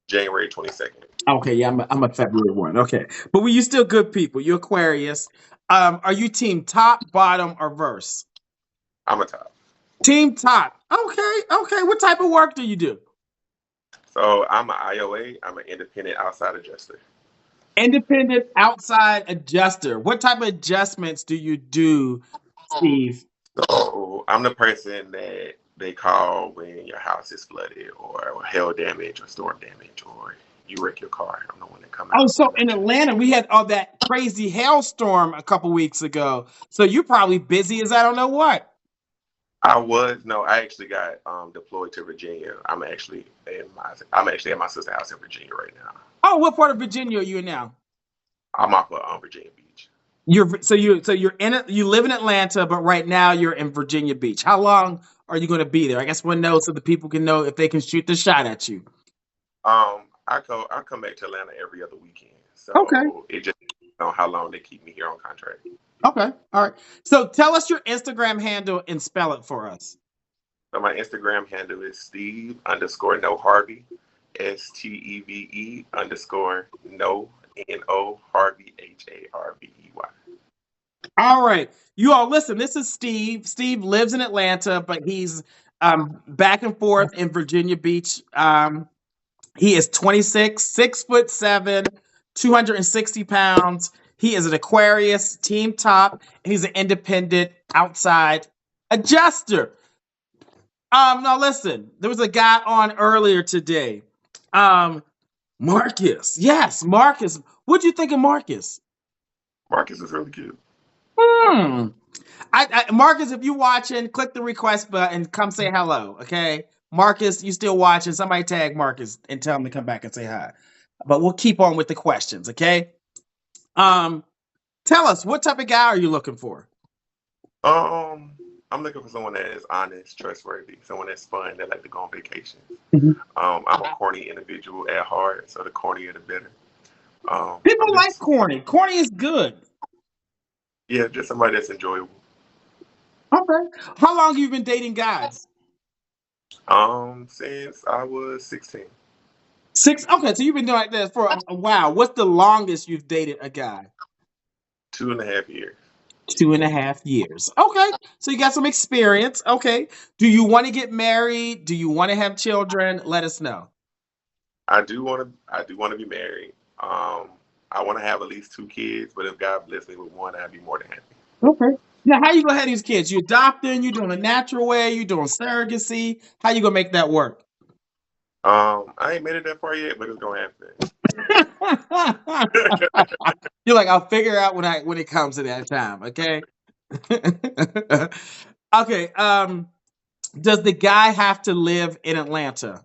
January 22nd.
Okay, yeah, I'm a February one. Okay, but you still good people. You Aquarius. Are you team top, bottom, or verse?
I'm a top.
Team top. Okay. What type of work do you do?
So I'm an IOA. I'm an independent outside adjuster.
Independent outside adjuster. What type of adjustments do you do, Steve?
So I'm the person that they call when your house is flooded or hail damage or storm damage or you wreck your car. I'm the one that come out.
Oh, so in Atlanta, we had all that crazy hailstorm a couple weeks ago. So you're probably busy as I don't know what.
I actually got deployed to Virginia. I'm actually at my sister's house in Virginia right now.
Oh, what part of Virginia are you in now?
I'm off of Virginia Beach.
You live in Atlanta, but right now you're in Virginia Beach. How long are you going to be there? I guess one knows so the people can know if they can shoot the shot at you.
I come back to Atlanta every other weekend. So
okay.
It just depends on how long they keep me here on contract.
Okay. All right. So tell us your Instagram handle and spell it for us.
So my Instagram handle is Steve_No Harvey. STEVE _No NO Harvey HARVEY.
All right. You all listen, this is Steve. Steve lives in Atlanta, but he's back and forth in Virginia Beach. He is 26, 6'7", 260 pounds. He is an Aquarius, team top, and he's an independent outside adjuster. Now listen, there was a guy on earlier today. Marcus. Yes, Marcus. What'd you think of Marcus?
Marcus is really cute.
Marcus, if you watching, click the request button, come say hello, okay? Marcus, you still watching? Somebody tag Marcus and tell him to come back and say hi. But we'll keep on with the questions, okay? Tell us, what type of guy are you looking for?
I'm looking for someone that is honest, trustworthy, someone that's fun, that like to go on vacations.
Mhm.
I'm a corny individual at heart, so the cornier the better. I'm
People like
just,
corny. Corny is good.
yeah, just somebody that's enjoyable.
Okay. How long have you been dating guys?
Since I was 16,
Six. Okay, so you've been doing like this for a while. What's the longest you've dated a guy?
2.5 years.
2.5 years. Okay, so you got some experience. Okay. Do you want to get married? Do you want to have children? Let us know.
I do want to be married. I want to have at least 2 kids, but if God bless me with one, I'd be more than happy.
Okay. Now, how you gonna have these kids? You adopting? You doing a natural way? You doing surrogacy? How you gonna make that work?
I ain't made it that far yet, but it's gonna happen.
You're like, I'll figure out when it comes to that time. Okay. Okay. Does the guy have to live in Atlanta?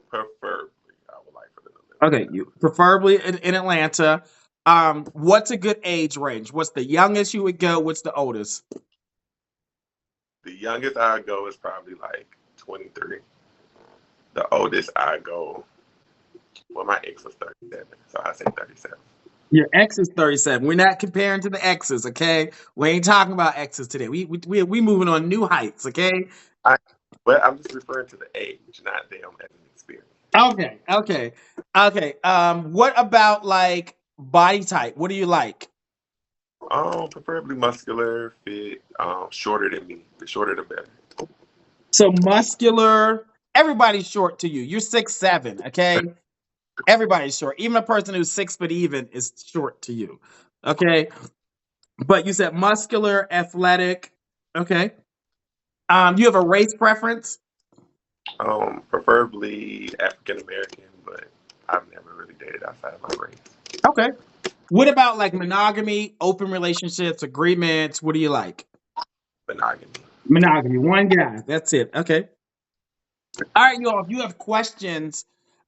Preferably, I would like for them to live in
Okay,
Atlanta.
you preferably in Atlanta. What's a good age range? What's the youngest you would go? What's the oldest?
The youngest I go is probably like 23. The oldest I go, well, my ex was 37, so I say 37.
Your ex is 37. We're not comparing to the exes, okay? We ain't talking about exes today. We moving on new heights, okay?
I, but I'm just referring to the age, not them as an experience.
Okay, okay, okay. What about like body type? What do you like?
Preferably muscular, fit, shorter than me. The shorter the better.
So muscular. Everybody's short to you. You're 6'7", okay? Everybody's short. Even a person who's 6 foot even is short to you. Okay. But you said muscular, athletic. Okay. You have a race preference?
Preferably African American, but I've never really dated outside of my race.
Okay. What about like monogamy, open relationships, agreements? What do you like?
Monogamy.
Monogamy, one guy. That's it. Okay. All right, y'all. If you have questions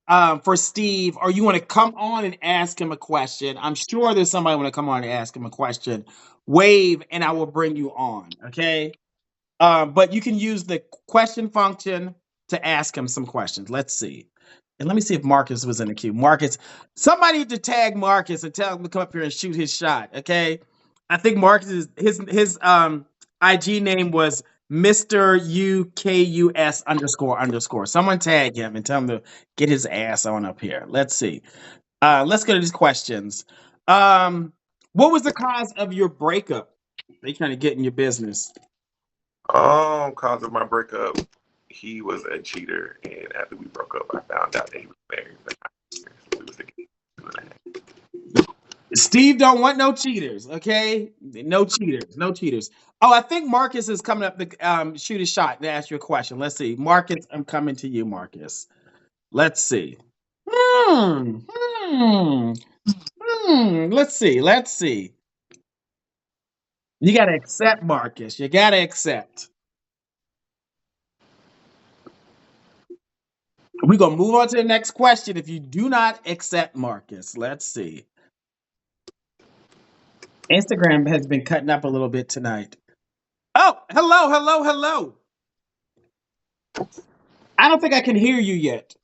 for Steve, or you want to come on and ask him a question, I'm sure there's somebody want to come on and ask him a question. Wave, and I will bring you on. Okay. But you can use the question function to ask him some questions. Let's see. And let me see if Marcus was in the queue. Marcus, somebody need to tag Marcus and tell him to come up here and shoot his shot. Okay. I think Marcus is his IG name was Mr. UKUS underscore underscore. Someone tag him and tell him to get his ass on up here. Let's see. Let's go to these questions. Um, what was the cause of your breakup? They trying to get in your business.
Cause of my breakup, he was a cheater, and after we broke up, I found out that he was married. But we was together 2.5.
Steve don't want no cheaters, okay? No cheaters, no cheaters. Oh, I think Marcus is coming up to shoot a shot to ask you a question. Let's see. Marcus, I'm coming to you, Marcus. Let's see. Hmm. Hmm. Let's see. Let's see. You gotta accept, Marcus. You gotta accept. We're gonna move on to the next question if you do not accept Marcus. Let's see. Instagram has been cutting up a little bit tonight. Oh, hello, hello, hello. I don't think I can hear you yet.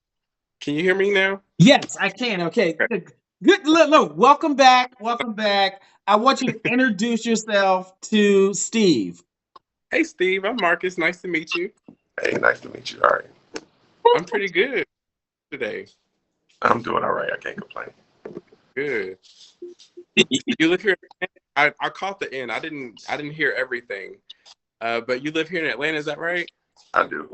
Can you hear me now?
Yes, I can. Okay.
Okay.
Good. Good. Look, welcome back. Welcome back. I want you to introduce yourself to Steve.
Hey, Steve. I'm Marcus. Nice to meet you.
Hey, nice to meet you. All right,
I'm pretty good today.
I'm doing all right. I can't complain.
Good. You live here. I caught the end. I didn't hear everything. But you live here in Atlanta. Is that right?
I do.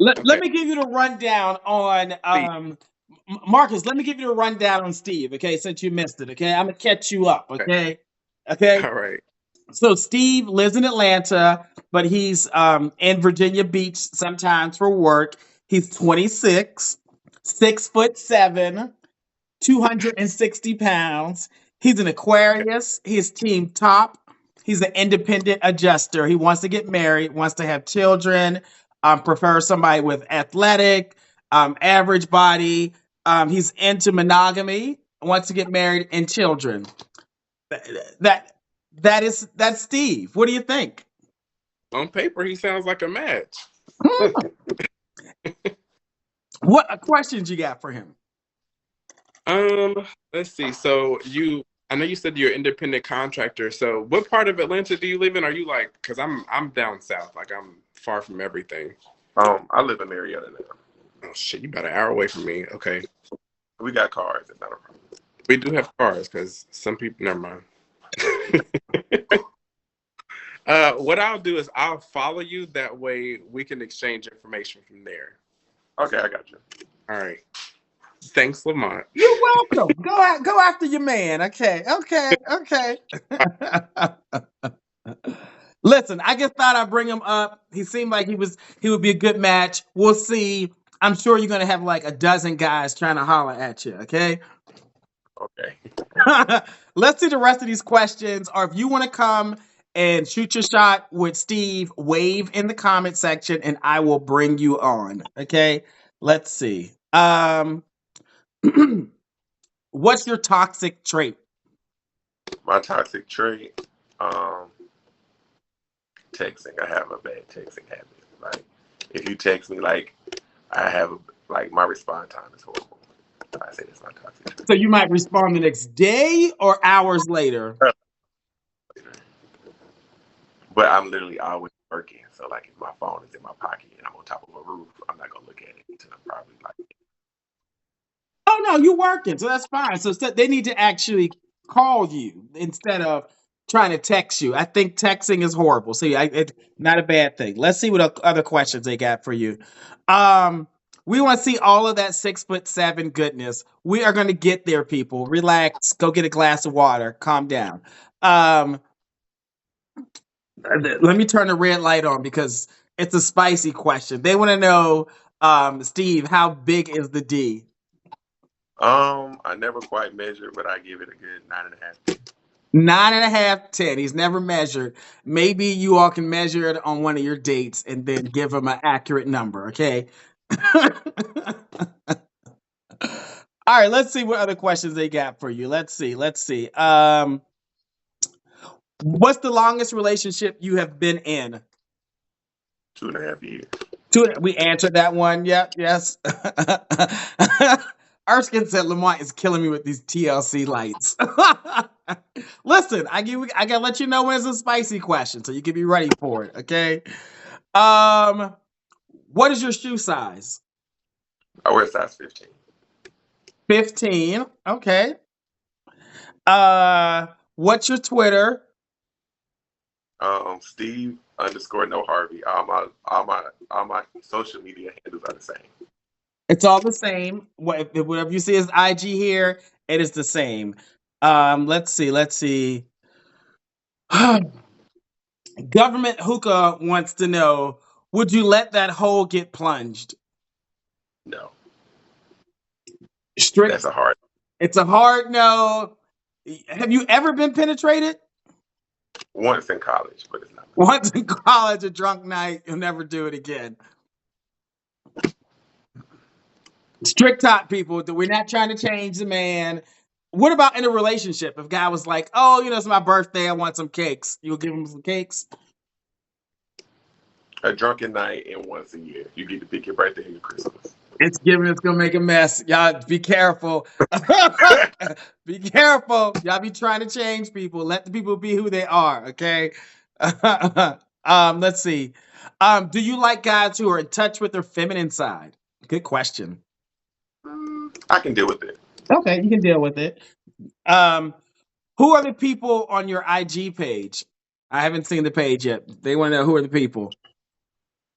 Let
Okay.
me give you the rundown on
Steve.
Marcus. Let me give you the rundown on Steve. Okay, since you missed it. Okay, I'm gonna catch you up. Okay. Okay.
All right.
So Steve lives in Atlanta, but he's in Virginia Beach sometimes for work. He's 26, 6'7", 260 pounds. He's an
Okay.
Aquarius. He's team top. He's an independent adjuster. He wants to get married, wants to have children, prefers somebody with athletic, average body. He's into monogamy, wants to get married and children. That that's Steve. What do you think?
On paper, he sounds like a match.
What questions you got for him?
Let's see. So I know you said you're an independent contractor. So what part of Atlanta do you live in? Are you like, because I'm down south, like I'm far from everything.
I live in Marietta now.
Oh shit, you about an hour away from me. Okay.
We got cars. It's not a problem.
We do have cars because some people, never mind. What I'll do is I'll follow you. That way we can exchange information from there.
Okay, I got you.
All right. Thanks, Lamont.
You're welcome. Go after your man. Okay. Listen, I just thought I'd bring him up. He seemed like he would be a good match. We'll see. I'm sure you're gonna have like a dozen guys trying to holler at you. Okay.
Okay.
Let's see the rest of these questions. Or if you want to come and shoot your shot with Steve, wave in the comment section and I will bring you on. Okay. Let's see. What's your toxic trait?
My toxic trait, texting. I have a bad texting habit. Like, if you text me, like, my response time is horrible. I say that's my toxic trait.
So you might respond the next day or hours later.
But I'm literally always working. So, like, if my phone is in my pocket and I'm on top of a roof, I'm not going to look at it until I'm probably like...
Oh, no, you're working. So that's fine. So they need to actually call you instead of trying to text you. I think texting is horrible. See, it's not a bad thing. Let's see what other questions they got for you. We want to see all of that 6'7" goodness. We are going to get there, people. Relax. Go get a glass of water. Calm down. Let me turn the red light on because it's a spicy question. They want to know, Steve, how big is the D?
I never quite measured, but I give it a good 9.5.
9.5, 10. He's never measured. Maybe you all can measure it on one of your dates and then give him an accurate number, okay? All right, let's see what other questions they got for you. Let's see. What's the longest relationship you have been in?
2.5 years.
We answered that one. Yep. Yes. Erskine said Lamont is killing me with these TLC lights. Listen, I gotta let you know when it's a spicy question, so you can be ready for it. Okay. What is your shoe size?
I wear size 15.
15. Okay. What's your Twitter?
Steve _no Harvey. All my social media handles are the same.
It's all the same. Whatever you see as IG here, it is the same. Let's see. Government Hookah wants to know, would you let that hole get plunged?
No.
Strict.
That's a hard.
It's a hard no. Have you ever been penetrated?
Once in college, but it's not.
Once in college, a drunk night, you'll never do it again. Strict top people, we're not trying to change the man. What about in a relationship? If guy was like, oh, it's my birthday, I want some cakes. You'll give him some cakes?
A drunken night and once a year. You get to pick your birthday and your Christmas.
It's gonna make a mess. Y'all be careful. Be careful. Y'all be trying to change people. Let the people be who they are, okay? Let's see. Do you like guys who are in touch with their feminine side? Good question.
I can deal with it.
Okay, you can deal with it. Who are the people on your IG page? I haven't seen the page yet. They want to know who are the people.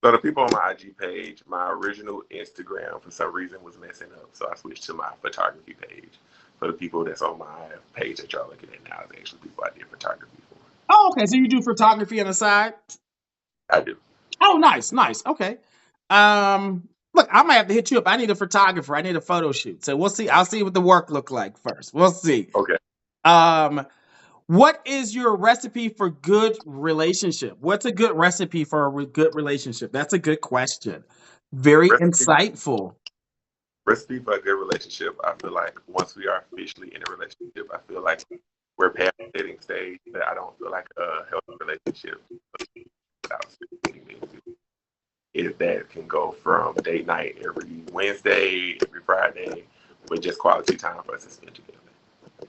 So the people on my IG page, my original Instagram for some reason was messing up, so I switched to my photography page. For the people that's on my page that y'all looking at now, is actually people I did photography for.
Oh, okay. So you do photography on the side?
I do.
Oh, nice. Okay. Look, I might have to hit you up. I need a photographer. I need a photo shoot. So we'll see. I'll see what the work look like first. We'll see.
Okay.
What is your recipe for good relationship? What's a good recipe for a good relationship? That's a good question. Very insightful.
Recipe for a good relationship. I feel like once we are officially in a relationship, I feel like we're past the dating stage. That I don't feel like a healthy relationship without sex. if that can go from date night every Wednesday, every Friday, but just quality time for us to spend together.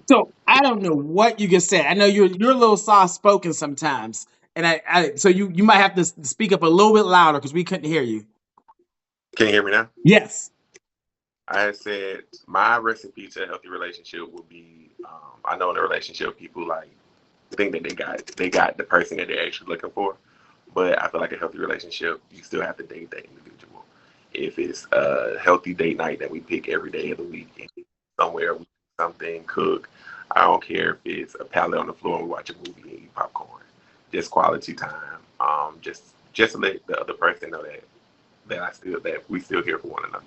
So I don't know what you just said. I know you're a little soft spoken sometimes, and so you might have to speak up a little bit louder because we couldn't hear you.
Can you hear me now?
Yes.
I had said my recipe to a healthy relationship would be, I know in a relationship people like think that they got the person that they're actually looking for, but I feel like a healthy relationship, you still have to date that individual. If it's a healthy date night that we pick every day of the week, and somewhere we do something, cook, I don't care if it's a pallet on the floor and we watch a movie and eat popcorn. Just quality time. Just to let the other person know that we still here for one another.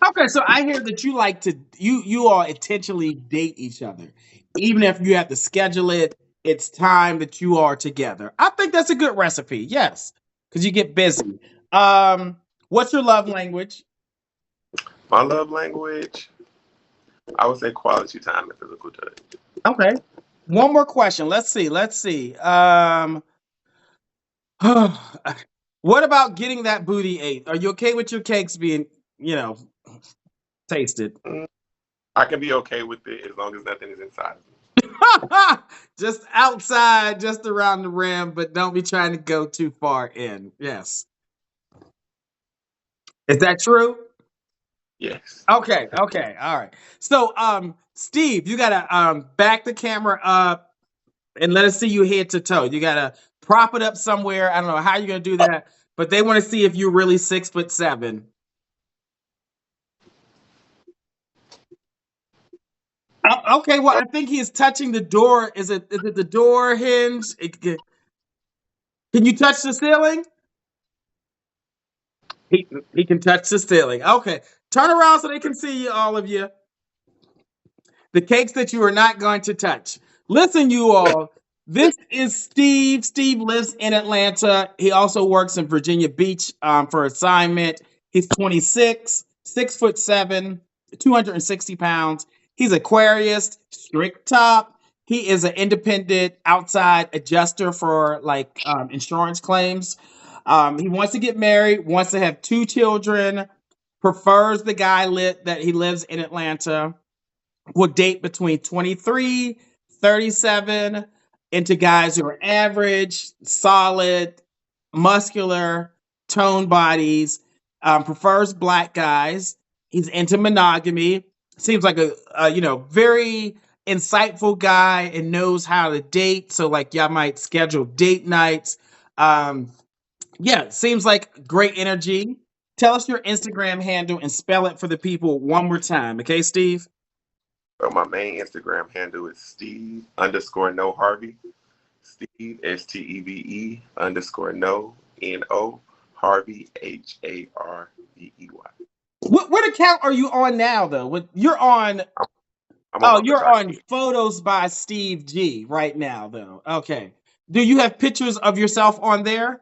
Okay, so I hear that you like to you all intentionally date each other, even if you have to schedule it. It's time that you are together. I think that's a good recipe. Yes, because you get busy. What's your love language?
My love language, I would say quality time and physical touch.
Okay. One more question. Let's see. Let's see. What about getting that booty ate? Are you okay with your cakes being, you know, tasted?
Mm, I can be okay with it as long as nothing is inside of me.
Just outside, just around the rim, but don't be trying to go too far in. Yes. Is that true?
Yes.
Okay, okay, all right. So Steve, you gotta back the camera up and let us see you head to toe. You gotta prop it up somewhere. I don't know how you're gonna do that, but they want to see if you're really 6'7". Okay, well, I think he is touching the door. Is it the door hinge? Can you touch the ceiling? He can touch the ceiling. Okay. Turn around so they can see you, all of you. The cakes that you are not going to touch. Listen, you all. This is Steve. Steve lives in Atlanta. He also works in Virginia Beach for assignment. He's 26, 6'7", 260 pounds. He's Aquarius, strict top. He is an independent outside adjuster for like insurance claims. He wants to get married, wants to have 2 children, prefers the guy that he lives in Atlanta, will date between 23, 37, into guys who are average, solid, muscular, toned bodies, prefers black guys. He's into monogamy. Seems like a very insightful guy and knows how to date. So like y'all might schedule date nights. Um, yeah, seems like great energy. Tell us your Instagram handle and spell it for the people one more time. Okay, Steve?
So my main Instagram handle is Steve_No Harvey. Steve STEVE_No Harvey HARVEY.
What account are you on now, though? You're on.
I'm on
Oh,
my
you're on
photography.
Photos by Steve G right now, though. Okay. Do you have pictures of yourself on there?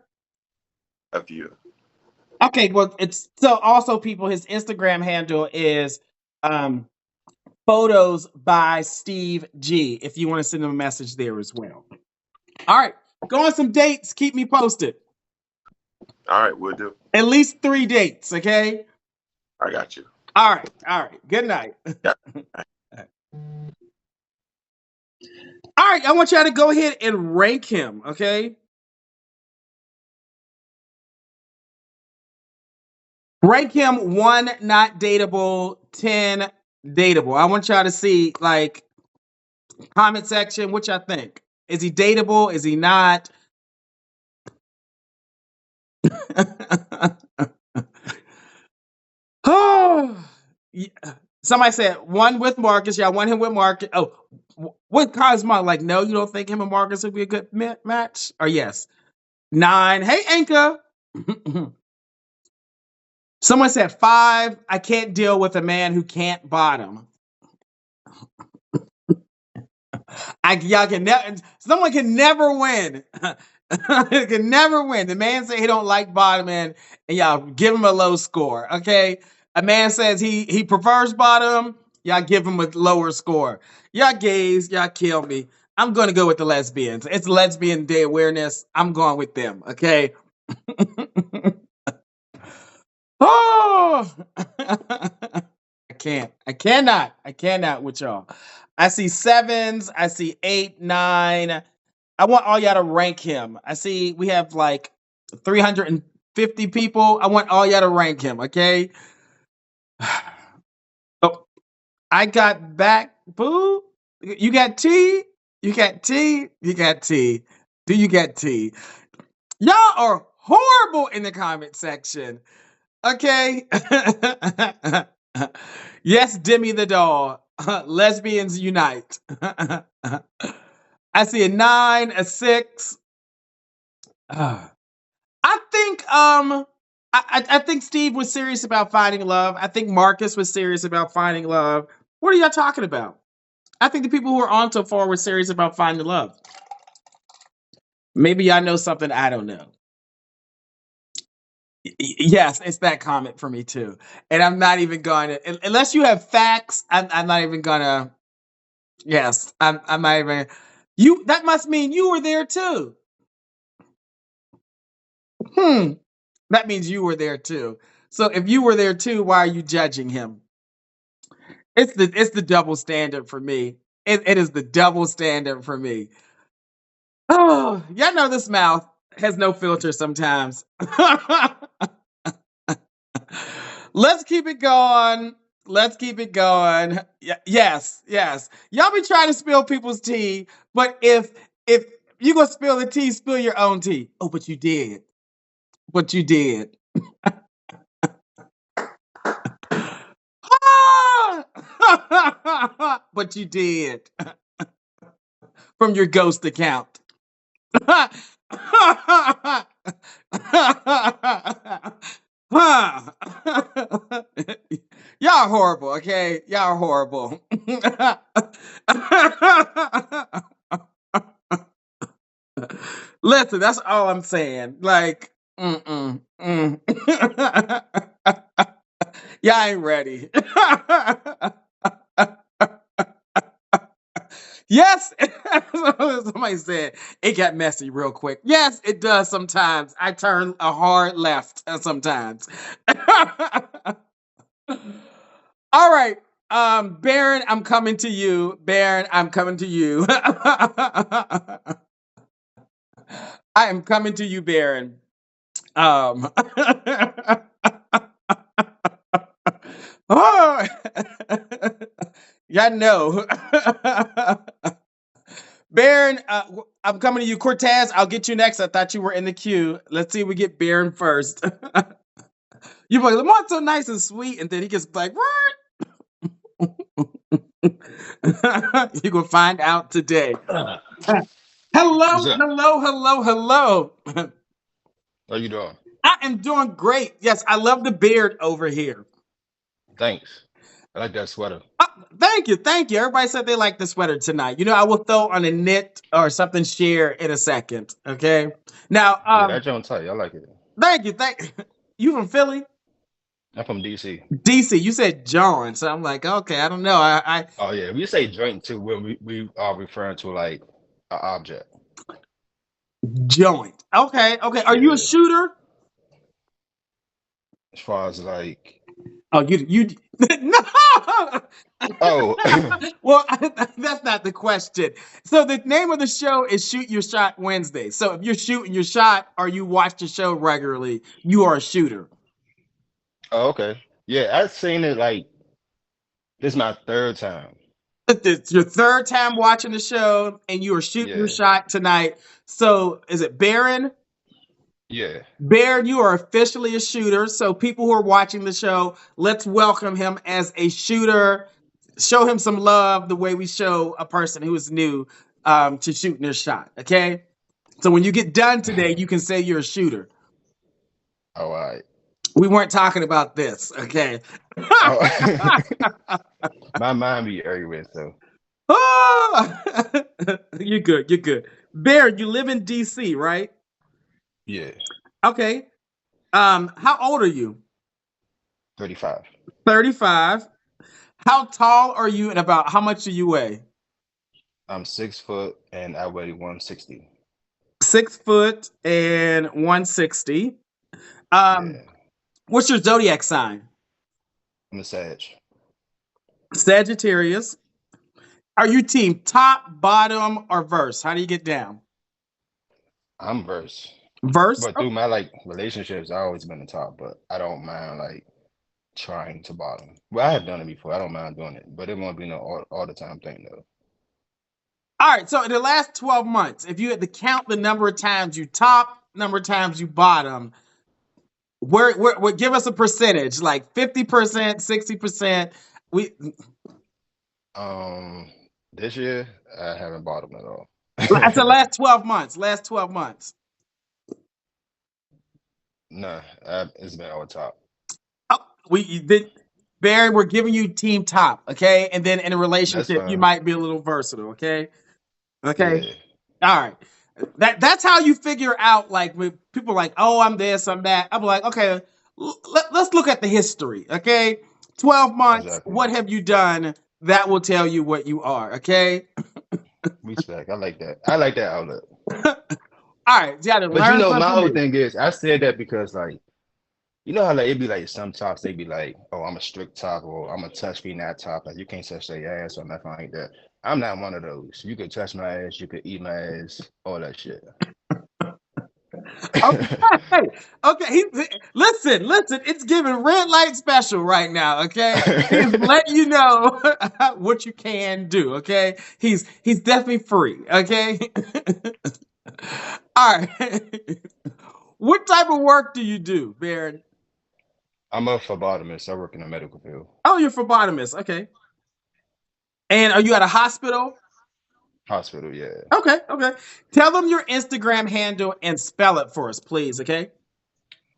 A few.
Okay. Well, it's so also people. His Instagram handle is um, Photos by Steve G. If you want to send him a message there as well. All right. Go on some dates. Keep me posted.
All right, we'll do.
At least 3 dates. Okay.
I got you.
All right. All right. Good night.
Yeah.
All right, I want y'all to go ahead and rank him, okay? Rank him 1 not dateable, 10 dateable. I want y'all to see like comment section what y'all think. Is he dateable? Is he not? Oh, yeah. Somebody said 1 with Marcus. Y'all want him with Marcus. Oh, what Cosmo? Like, no, you don't think him and Marcus would be a good match? Or yes. 9. Hey, Anka. Someone said 5. I can't deal with a man who can't bottom. Y'all can never. Someone can never win. Can never win. The man say he don't like bottoming, and y'all give him a low score. Okay. A man says he prefers bottom. Y'all give him a lower score. Y'all gays. Y'all kill me. I'm gonna go with the lesbians. It's Lesbian Day awareness. I'm going with them. Okay. Oh, I cannot with y'all. I see sevens. I see 8, 9. I want all y'all to rank him. I see we have like 350 people. I want all y'all to rank him. Okay. Oh, I got back. Boo. You got T. You got T. You got T. Do you get T? Y'all are horrible in the comment section. Okay. Yes, Demi the doll. Lesbians unite. I see a 9, a 6. I think I think Steve was serious about finding love. I think Marcus was serious about finding love. What are y'all talking about? I think the people who are on so far were serious about finding love. Maybe y'all know something I don't know. Yes, it's that comment for me too. And I'm not even going to, unless you have facts, I'm not even going to, yes, I'm not even, you, that must mean you were there too. Hmm. That means you were there too. So if you were there too, why are you judging him? It's the double standard for me. It is the double standard for me. Oh, y'all know this mouth has no filter sometimes. Let's keep it going. Let's keep it going. Yes, yes. Y'all be trying to spill people's tea, but if you gonna spill the tea, spill your own tea. Oh, but you did. But you did. But you did from your ghost account. Y'all horrible, okay? Y'all horrible. Listen, that's all I'm saying. Like, y'all ain't ready. Yes, somebody said it got messy real quick. Yes, it does sometimes. I turn a hard left sometimes. All right. Baron, I'm coming to you. Baron, I'm coming to you. I am coming to you, Baron. Um, oh, yeah, no. Baron, I'm coming to you. Cortez, I'll get you next. I thought you were in the queue. Let's see if we get Baron first. You're like, Lamont's so nice and sweet, and then he gets like, what? You're going to find out today.
What's
Hello,
up?
hello, hello, hello.
How you doing?
I am doing great. Yes, I love the beard over here.
Thanks. I like that sweater.
Thank you, thank you. Everybody said they like the sweater tonight. You know, I will throw on a knit or something share in a second. Okay. Now,
Yeah, that joint tight. I like it.
thank you, thank you from Philly,
I'm from DC.
DC. You said John, so I'm like, okay, I don't know. I
Oh yeah, we say joint too when we are referring to like an object.
joint. Okay, okay. Are you a
Yeah.
shooter?
As far as like,
Oh, you no.
oh,
Well, that's not the question. So the name of the show is Shoot Your Shot Wednesday. So if you're shooting your shot or you watch the show regularly, you are a shooter.
oh, okay. Yeah, I've seen it like this is my third time.
It's your third time watching the show and you are shooting your
Yeah,
shot tonight. So is it Baron?
yeah.
Baron, you are officially a shooter. So people who are watching the show, let's welcome him as a shooter. Show him some love the way we show a person who is new to shooting their shot. Okay. So when you get done today, you can say you're a shooter.
All right.
We weren't talking about this, okay?
Oh, my mind be everywhere. So
Oh! You're good. You're good. Bear, you live in DC, right?
yeah,
Okay. How old are you?
35.
35. How tall are you and about how much do you weigh?
I'm 6 foot and I weigh 160.
6 foot and 160. Um,
Yeah.
What's your zodiac sign?
I'm a Sag.
Sagittarius. Are you team top, bottom, or verse? How do you get down?
I'm verse.
Verse?
But through my relationships, I always been the top, but I don't mind trying to bottom. Well, I have done it before. I don't mind doing it, but it won't be no all the time thing though.
All right. So in the last 12 months, if you had to count the number of times you top, number of times you bottom, where give us a percentage, like 50%, 60%. We
This year I haven't bottomed at all.
That's the last 12 months. Last 12 months.
Nah, it's been all top.
Oh, Barry, we're giving you team top, okay? And then in a
That's
relationship, you
fine.
might be a little versatile, okay? Okay.
Yeah.
All right. That's how you figure out, like, when people are like, oh, I'm this, I'm that. I'm like, okay, let's look at the history, okay? 12 months,
Exactly.
what have you done? That will tell you what you are, okay?
Respect. I like that. I like that outlook.
All right, you gotta
But you
learn
know, my
something
whole
new.
thing is I said that because you know how it be some tops they be like, oh, I'm a strict top or I'm a touch me not top. Like you can't touch their ass or nothing like that. I'm not one of those. You could touch my ass, you could eat my ass, all that shit.
Okay, okay. Listen. It's giving red light special right now. Okay, he's letting you know what you can do. Okay, he's definitely free. Okay. All right. What type of work do you do, Baron?
I'm a phlebotomist. I work in the medical field.
Oh, you're phlebotomist. Okay. And are you at a hospital?
Hospital, yeah.
Okay, okay. Tell them your Instagram handle and spell it for us, please. Okay.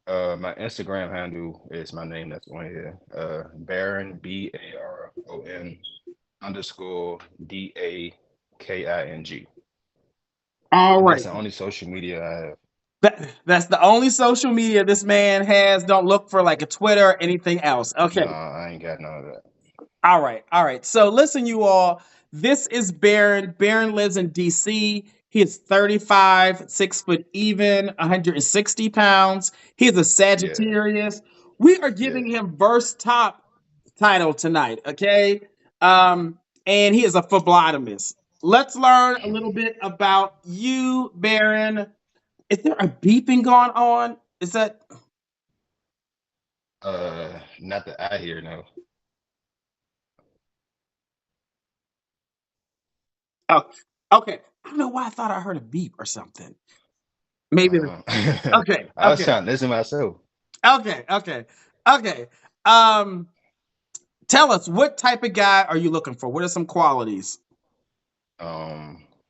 My Instagram handle is my name that's on here. Baron BARON underscore DAKING.
All
And
right.
that's the only social media I have.
That's the only social media this man has. Don't look for like a Twitter or anything else. Okay.
No, I ain't got none of that.
All right. All right. So listen, you all. This is Baron. Baron lives in DC. He is 35, 6 foot even, 160 pounds. He is a
Yeah,
Sagittarius. We are
yeah.
giving him Verse Top title tonight. Okay. And he is a phlebotomist. Let's learn a little bit about you, Baron. Is there a beeping going on? Is that
Not that I hear, no.
oh okay? I don't know why I thought I heard a beep or something. Maybe okay,
I was
okay,
trying to listen myself.
okay. Okay. Um, tell us, what type of guy are you looking for? What are some qualities?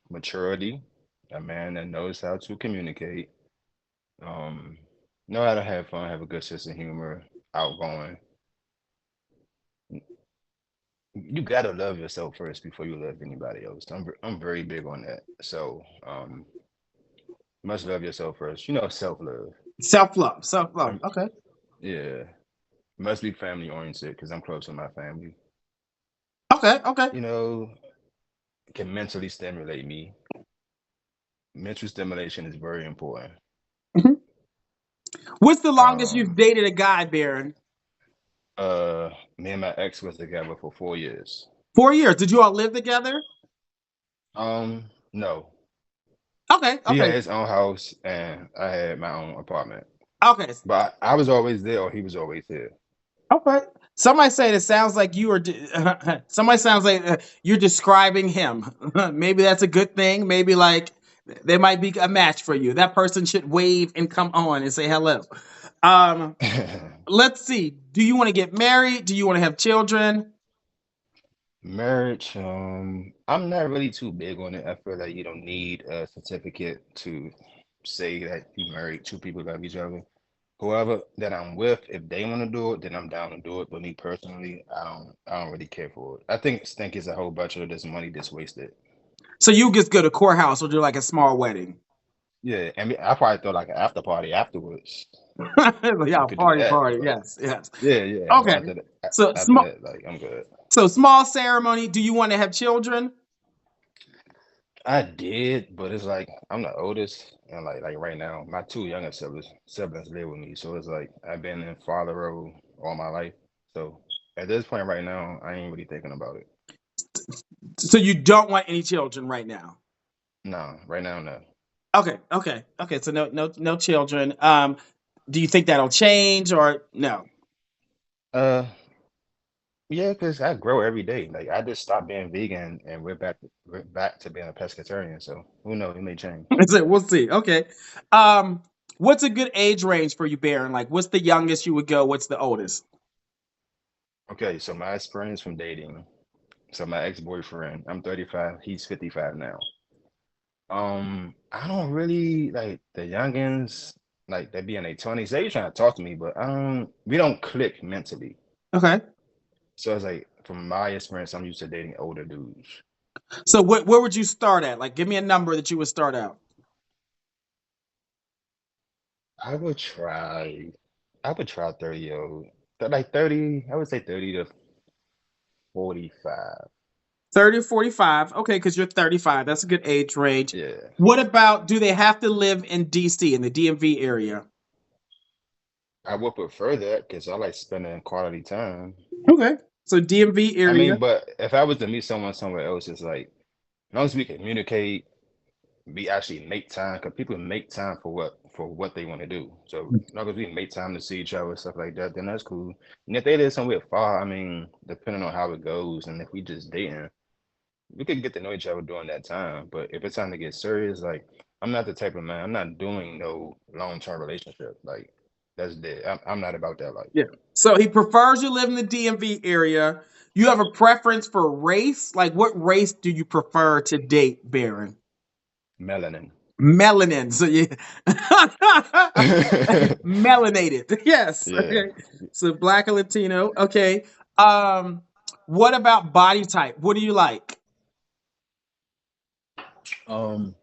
Maturity, a man that knows how to communicate, um, know how to have fun, have a good sense of humor, outgoing. You gotta love yourself first before you love anybody else. I'm very big on that. So, you must love yourself first. You know, self-love.
Self-love, self-love.
Um,
Okay,
yeah, must be family oriented because I'm close to my family.
okay.
You know, can mentally stimulate me. Mental stimulation is very important.
Mhm. What's the longest you've
Um,
dated a guy, Baron?
Me and my ex was together for 4 years.
4 years. Did you all live together?
No,
Okay,
he
okay,
had his own house and I had my own apartment.
okay.
But I was always there or he was always here.
Okay. Somebody said it sounds like you are. Somebody sounds like you're describing him. Maybe that's a good thing. Maybe like there might be a match for you. That person should wave and come on and say hello. Um, let's see. Do you want to get married? Do you want to have children?
Marriage, I'm not really too big on it. I feel like you don't need a certificate to say that you married two people that love each other. Whoever that I'm with, if they want to do it, then I'm down to do it. But me personally, I don't really care for it. I think it's a whole bunch of this money that's wasted.
So you just go to courthouse or do like a small wedding?
Yeah, I mean, I probably throw like an after party afterwards.
Yeah,
We could do
party,
that,
party.
but
Yes, yes.
yeah. But
Okay. So
after
small.
that, like I'm good.
So small ceremony. Do you want to have children?
I did, but it's like I'm the oldest, and like right now, my two younger siblings live with me, so it's like I've been in father role all my life. So at this point right now, I ain't really thinking about it.
So you don't want any children right now?
No, right now, no.
Okay. So no children. Do you think that'll change or no?
Uh, yeah, because I grow every day. Like I just stopped being vegan, and we're back to being a pescatarian. So who knows? It may change.
So we'll see. Okay. Um, what's a good age range for you, Baron? Like, what's the youngest you would go? What's the oldest?
Okay, so my experience from dating. So my ex-boyfriend, I'm 35, he's 55 now. I don't really like the youngins, like they be in their 20s. They be trying to talk to me, but we don't click mentally.
Okay.
So it's like from my experience, I'm used to dating older dudes.
So where would you start at? Like, give me a number that you would start out.
I would try, I would try 30 year old, but like 30, I would say 30 to 45.
30 or 45. Okay, because you're 35. That's a good age range.
Yeah,
What about do they have to live in DC in the DMV area?
I would prefer that because I like spending quality time.
Okay. So DMV
I
area.
mean, but if I was to meet someone somewhere else, it's like, as long as we communicate, we actually make time because people make time for what they want to do. So as long as we make time to see each other, stuff like that, then that's cool. And if they live somewhere far, I mean, depending on how it goes, and if we just dating, we could get to know each other during that time. But if it's time to get serious, like I'm not the type of man. I'm not doing no long-term relationship. Like that's dead. I'm not about that life.
Yeah. So he prefers you live in the DMV area. You have a preference for race? Like, what race do you prefer to date, Baron?
Melanin.
Melanin. So you melanated. Yes.
Yeah.
Okay. So black or Latino. Okay. Um, what about body type? What do you like?
Um,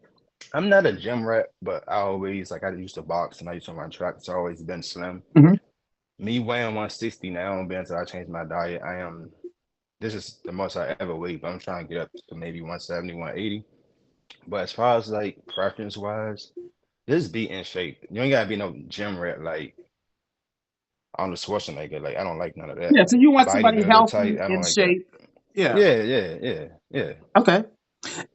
I'm not a gym rat, but I always like I used to box and I used to run track. It's always been slim.
Mhm.
Me weighing 160 now, being until I changed my diet, this is the most I ever weighed, but I'm trying to get up to maybe 170, 180. But as far as like preference wise, just be in shape. You ain't gotta be no gym rat like on the Schwarzenegger. Like I don't like none of that.
Yeah. So
Like
you want somebody
bodybuilder type,
healthy
I don't
in
like that.
shape. Yeah.
Yeah.
Okay.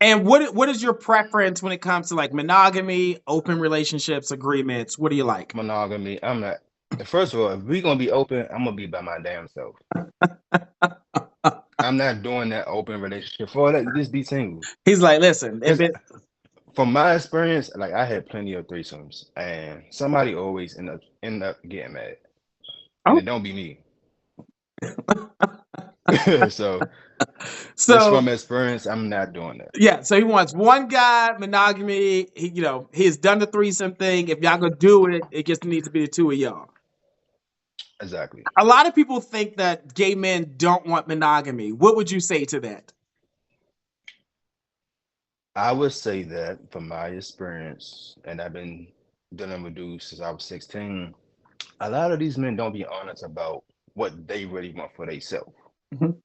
And what is your preference when it comes to like monogamy, open relationships, agreements? What do you like?
Monogamy. I'm not. First of all, if we gonna be open, I'm gonna be by my damn self. I'm not doing that open relationship for that. Just be single.
He's like, listen, if
Because
it
from my experience, like I had plenty of threesomes, and somebody always end up getting mad, and
oh,
it don't be me. So just
so
from experience, I'm not doing that.
yeah, so he wants one guy, monogamy. He has done the threesome thing. If y'all gonna do it, it just needs to be the two of y'all.
Exactly.
A lot of people think that gay men don't want monogamy. What would you say to that?
I would say that from my experience, and I've been dealing with dudes since I was 16, a lot of these men don't be honest about what they really want for themselves.
Mhm.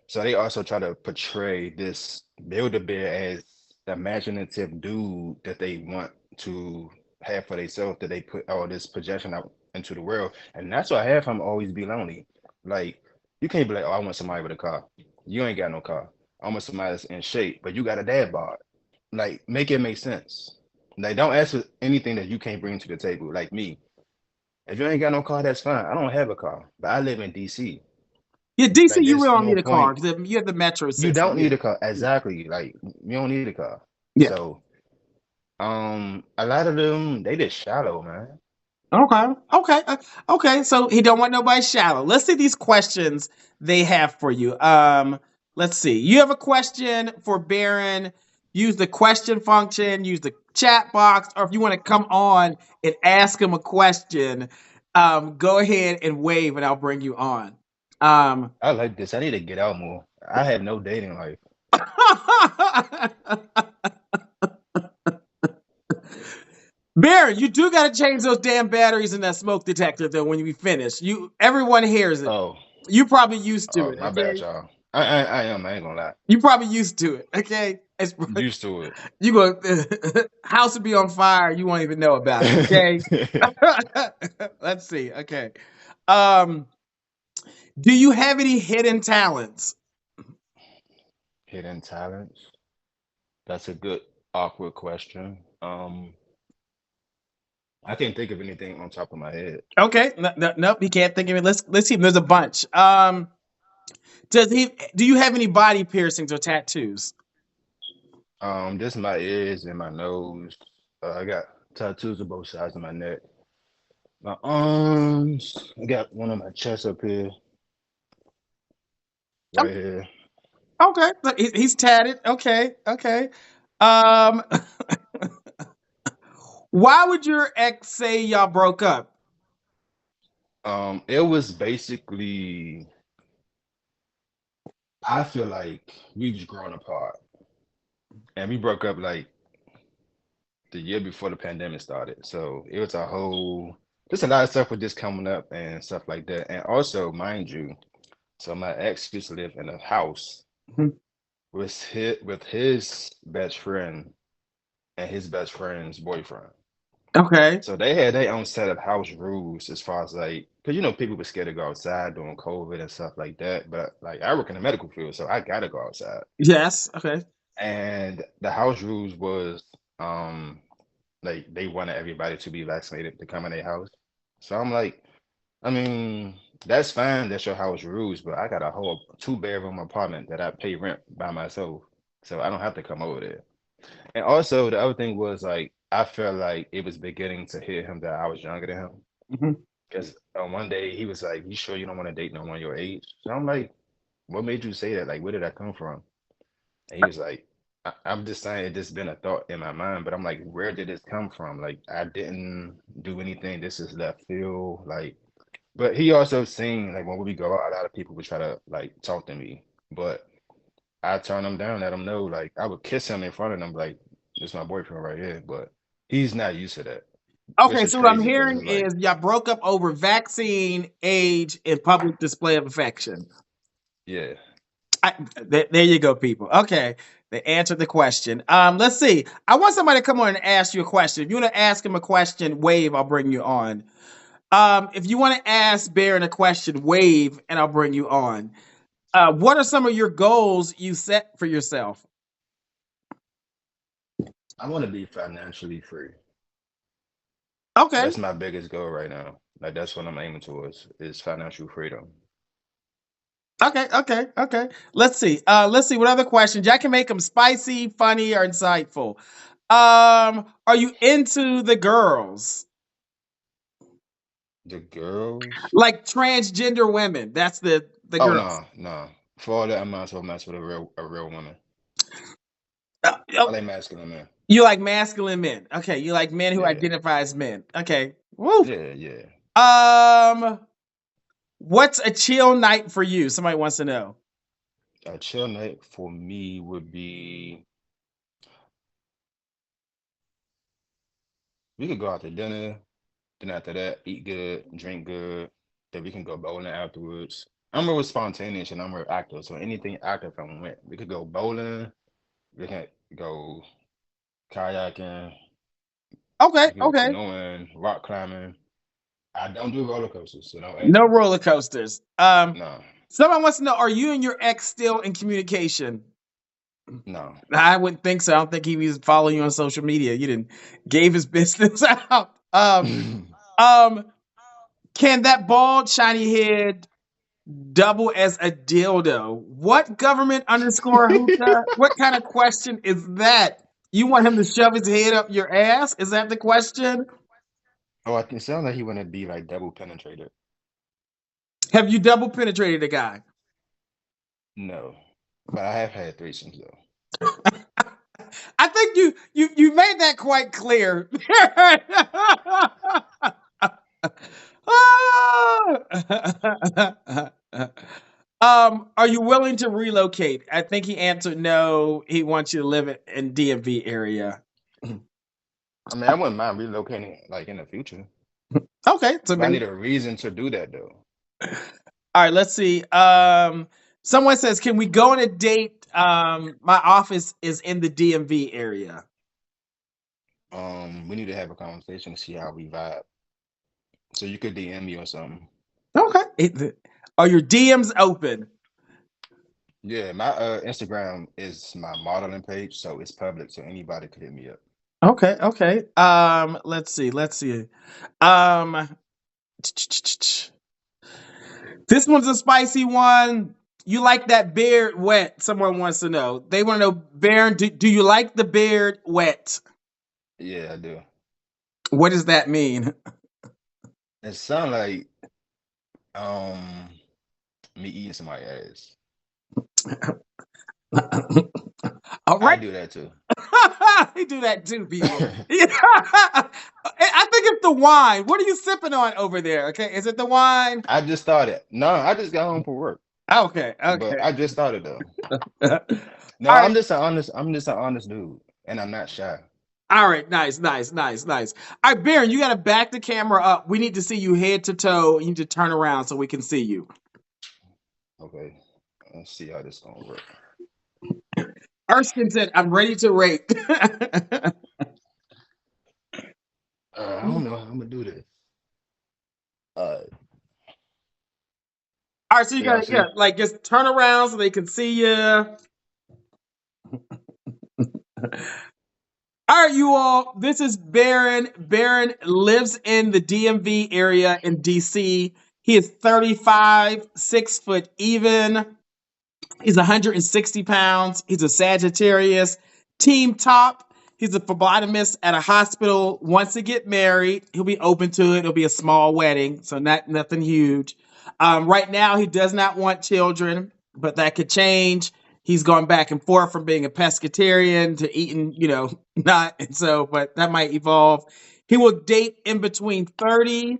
So they also try to portray this Build-A-Bear as the imaginative dude that they want to have for themselves, that they put all this projection out into the world. And that's why half of them always be lonely. Like, you can't be like, oh, I want somebody with a car. You ain't got no car. I want somebody that's in shape, but you got a dad bod. Like, make it make sense. Like, don't ask for anything that you can't bring to the table. Like me. If you ain't got no car, that's fine. I don't have a car, but I live in DC.
Yeah, DC,
Like,
you really
there's
don't
no
need a car
point.
because you have the metro
You
system.
don't
Yeah,
need a car. Exactly. Like you don't need a car.
yeah.
So a lot of them they just shallow, man.
Okay. So he don't want nobody shallow. Let's see these questions they have for you. Let's see. You have a question for Baron. Use the question function. Use the chat box, or if you want to come on and ask him a question, go ahead and wave, and I'll bring you on. Um,
I like this. I need to get out more. I have no dating life.
Baron, you do got to change those damn batteries in that smoke detector though when we finish. Everyone hears it.
Oh,
You probably used to
oh,
it,
my bad,
okay?
y'all. I am. I ain't gonna lie.
You probably used to it. Okay,
Used to
you go house would be on fire. You won't even know about it. Okay.
it.
Let's see. Okay. Um, do you have any hidden talents?
Hidden talents. That's a good awkward question. I can't think of anything on top of my head.
Okay. No, no, nope. You can't think of it. Let's see. There's a bunch. Does he? Do you have any body piercings or tattoos?
Just my ears and my nose. I got tattoos on both sides of my neck. My arms. I got one on my chest up here, right here.
Okay. So he's tatted. Okay. Okay. Um, why would your ex say y'all broke up?
It was basically. I feel like we was growing apart, and we broke up like the year before the pandemic started. So it was a whole. Just a lot of stuff was just coming up and stuff like that. And also, mind you, so my ex used to live in a house
Mhm.
with his best friend and his best friend's boyfriend.
Okay.
So they had their own set of house rules as far as like, because people were scared to go outside during COVID and stuff like that. But like, I work in the medical field, so I gotta go outside.
Yes. Okay.
And the house rules was, um, like they wanted everybody to be vaccinated to come in their house. So I'm like, I mean, that's fine. That's your house rules, but I got a whole 2 bedroom apartment that I pay rent by myself, so I don't have to come over there. And also, the other thing was like I felt like it was beginning to hit him that I was younger than him.
Mhm.
Because one day he was like, "You sure you don't want to date no one your age?" So I'm like, "What made you say that? Like, where did that come from?" And he was like, I'm just saying it just been a thought in my mind, but I'm like, where did this come from? Like, I didn't do anything. This is left field. Like, but he also seen like when we go out, a lot of people would try to like talk to me, but I turn them down, let him know. Like, I would kiss him in front of them, like, this is my boyfriend right here. But he's not used to that, which
Okay.
is
So what I'm
crazy because
hearing
it's like,
is y'all broke up over vaccine, age, and public display of affection.
yeah.
There you go, people. Okay. They answered the question. Let's see. I want somebody to come on and ask you a question. If you want to ask him a question, wave, I'll bring you on. If you want to ask Baron a question, wave, and I'll bring you on. What are some of your goals you set for yourself?
I want to be financially free.
Okay.
That's my biggest goal right now. Like, that's what I'm aiming towards is financial freedom.
Okay. Okay. Okay. Let's see. Let's see what other questions. I can make them spicy, funny, or insightful. Are you into the girls?
The girls.
Like transgender women. That's the
Oh
girls.
no, no. For all that, I might as well mess with a real woman. I
Oh,
like masculine men.
you like masculine men. Okay. You like men who
Yeah,
identify as men. Okay. Woo.
yeah, yeah.
Um, what's a chill night for you? Somebody wants to know.
A chill night for me would be we could go out to dinner. Then after that, eat good, drink good. Then we can go bowling afterwards. I'm real spontaneous and I'm real active. So anything active I'm with. We could go bowling. We can go kayaking.
Okay.
We can go
Okay.
canoeing, rock climbing. I don't do roller coasters, so don't ask
No
me.
roller coasters.
No,
Someone wants to know: are you and your ex still in communication?
no.
I wouldn't think so. I don't think he was following you on social media. You didn't gave his business out. Um, can that bald, shiny head double as a dildo? What government underscore hookah? What kind of question is that? You want him to shove his head up your ass? Is that the question?
Oh, I think it sounds like he want to be like double penetrated.
Have you double penetrated a guy?
No, but I have had threesomes though.
I think you made that quite clear. Are you willing to relocate? I think he answered no. He wants you to live in DMV area.
I mean, I wouldn't mind relocating like in the future,
Okay, so
but I
maybe.
need a reason to do that though.
All right, let's see. Someone says, "Can we go on a date? My office is in the DMV area."
We need to have a conversation to see how we vibe. So you could DM me or something.
Okay. Are your DMs open?
Yeah, my Instagram is my modeling page, so it's public, so anybody could hit me up.
Okay. Okay. Let's see. Let's see. Um, this one's a spicy one. You like that beard wet? Someone wants to know. They want to know, Baron, do you like the beard wet?
Yeah, I do.
What does that mean?
It sounds like um me eating somebody's ass.
All
I
right.
do that too.
They do that too, people. Yeah. I think it's the wine. What are you sipping on over there? Okay. Is it the wine?
I just started. No, I just got home from work,
Okay.
but
Okay.
I just started though.
All
No,
right.
I'm just an honest dude, and I'm not shy.
All right. Nice. Nice. Nice. Nice. All right, Baron, you got to back the camera up. We need to see you head to toe. You need to turn around so we can see you.
Okay, let's see how this gonna work.
Erskine said, "I'm ready to rate."
I don't know how I'm gonna do this. Uh,
All right, so you
so y'all
gotta, yeah,
see?
like just turn around so they can see you. All right, you all. This is Baron. Baron lives in the DMV area in DC. He is 35, 6 foot even. He's 160 pounds. He's a Sagittarius. Team top. He's a phlebotomist at a hospital. Wants to get married. He'll be open to it. It'll be a small wedding, so nothing huge. Right now, he does not want children, but that could change. He's gone back and forth from being a pescatarian to eating, not. And so, but that might evolve. He will date in between 30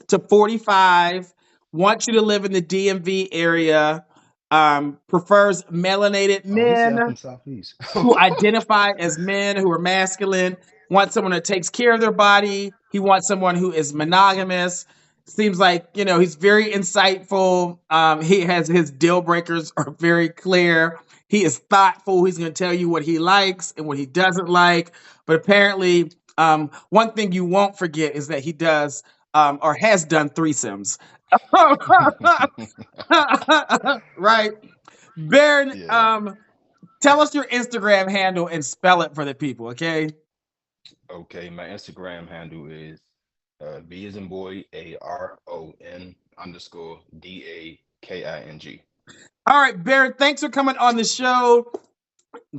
to 45, wants you to live in the DMV area, prefers melanated
Oh, he said
men
I'm from Southeast.
who identify as men who are masculine, wants someone that takes care of their body. He wants someone who is monogamous. Seems like, he's very insightful. He has his deal breakers are very clear. He is thoughtful. He's going to tell you what he likes and what he doesn't like. But apparently, one thing you won't forget is that he does or has done threesomes. Right. Baron,
Yeah.
tell us your Instagram handle and spell it for the people, okay?
Okay, my Instagram handle is B as in boy, ARON_DAKING.
All right, Baron, thanks for coming on the show.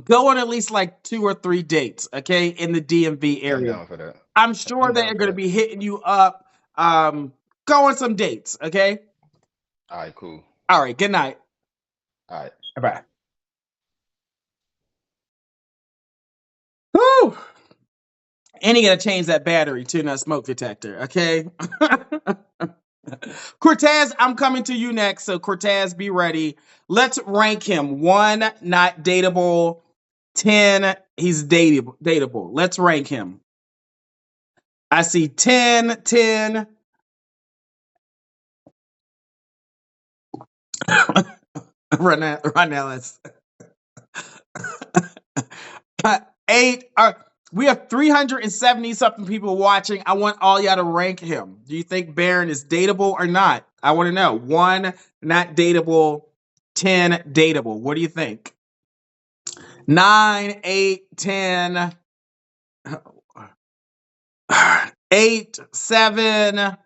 Go on at least like 2 or 3 dates, okay, in the DMV
Yeah, I'm
area.
down for that.
I'm sure
I'm
they're
down for
going to
that.
be hitting you up. Go on some dates, okay?
All right, cool.
All right, good night.
All right.
Bye. Woo! And you got to change that battery too, not smoke detector, okay? Cortez, I'm coming to you next. So Cortez, be ready. Let's rank him. 1, not dateable. 10, he's dateable. Let's rank him. I see 10, 10. right now, let's 8. We have 370 something people watching. I want all y'all to rank him. Do you think Baron is dateable or not? I want to know. 1, not dateable. 10, dateable. What do you think? 9, 8, 10, 8, 7.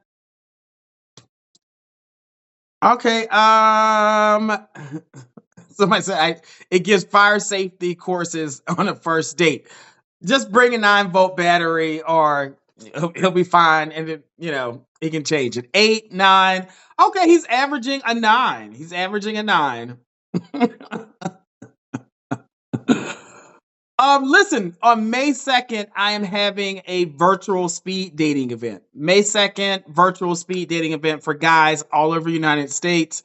Okay. Somebody said it gives fire safety courses on a first date. Just bring a 9-volt battery, or he'll be fine, and then he can change it. 8, 9. Okay, he's averaging a 9. He's averaging a 9. Listen, on May 2nd, I am having a virtual speed dating event. May 2nd, virtual speed dating event for guys all over the United States.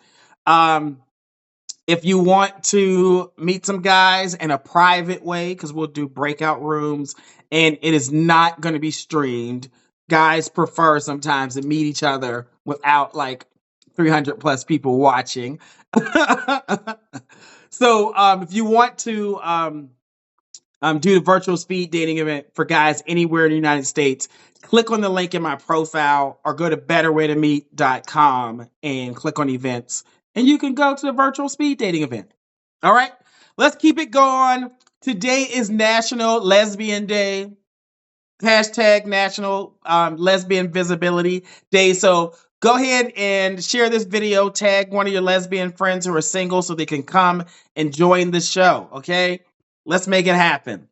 If you want to meet some guys in a private way, because we'll do breakout rooms and it is not going to be streamed. Guys prefer sometimes to meet each other without like 300 plus people watching. So if you want to do the virtual speed dating event for guys anywhere in the United States, click on the link in my profile or go to betterwaytomeet.com and click on events, and you can go to the virtual speed dating event. All right, let's keep it going. Today is National Lesbian Day. Hashtag National Lesbian Visibility Day. So go ahead and share this video. Tag one of your lesbian friends who are single so they can come and join the show. Okay, let's make it happen.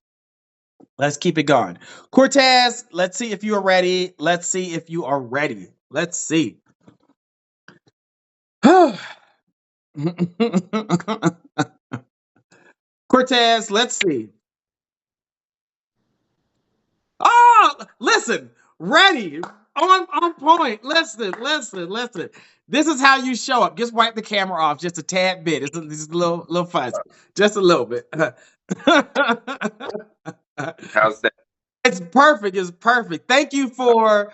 Let's keep it going. Cortez, let's see if you are ready. Let's see if you are ready. Let's see. Cortez, let's see. Oh, listen, ready, on point. Listen. This is how you show up. Just wipe the camera off just a tad bit. It's a little fuzzy, just a little bit.
How's that?
It's perfect. It's perfect. Thank you for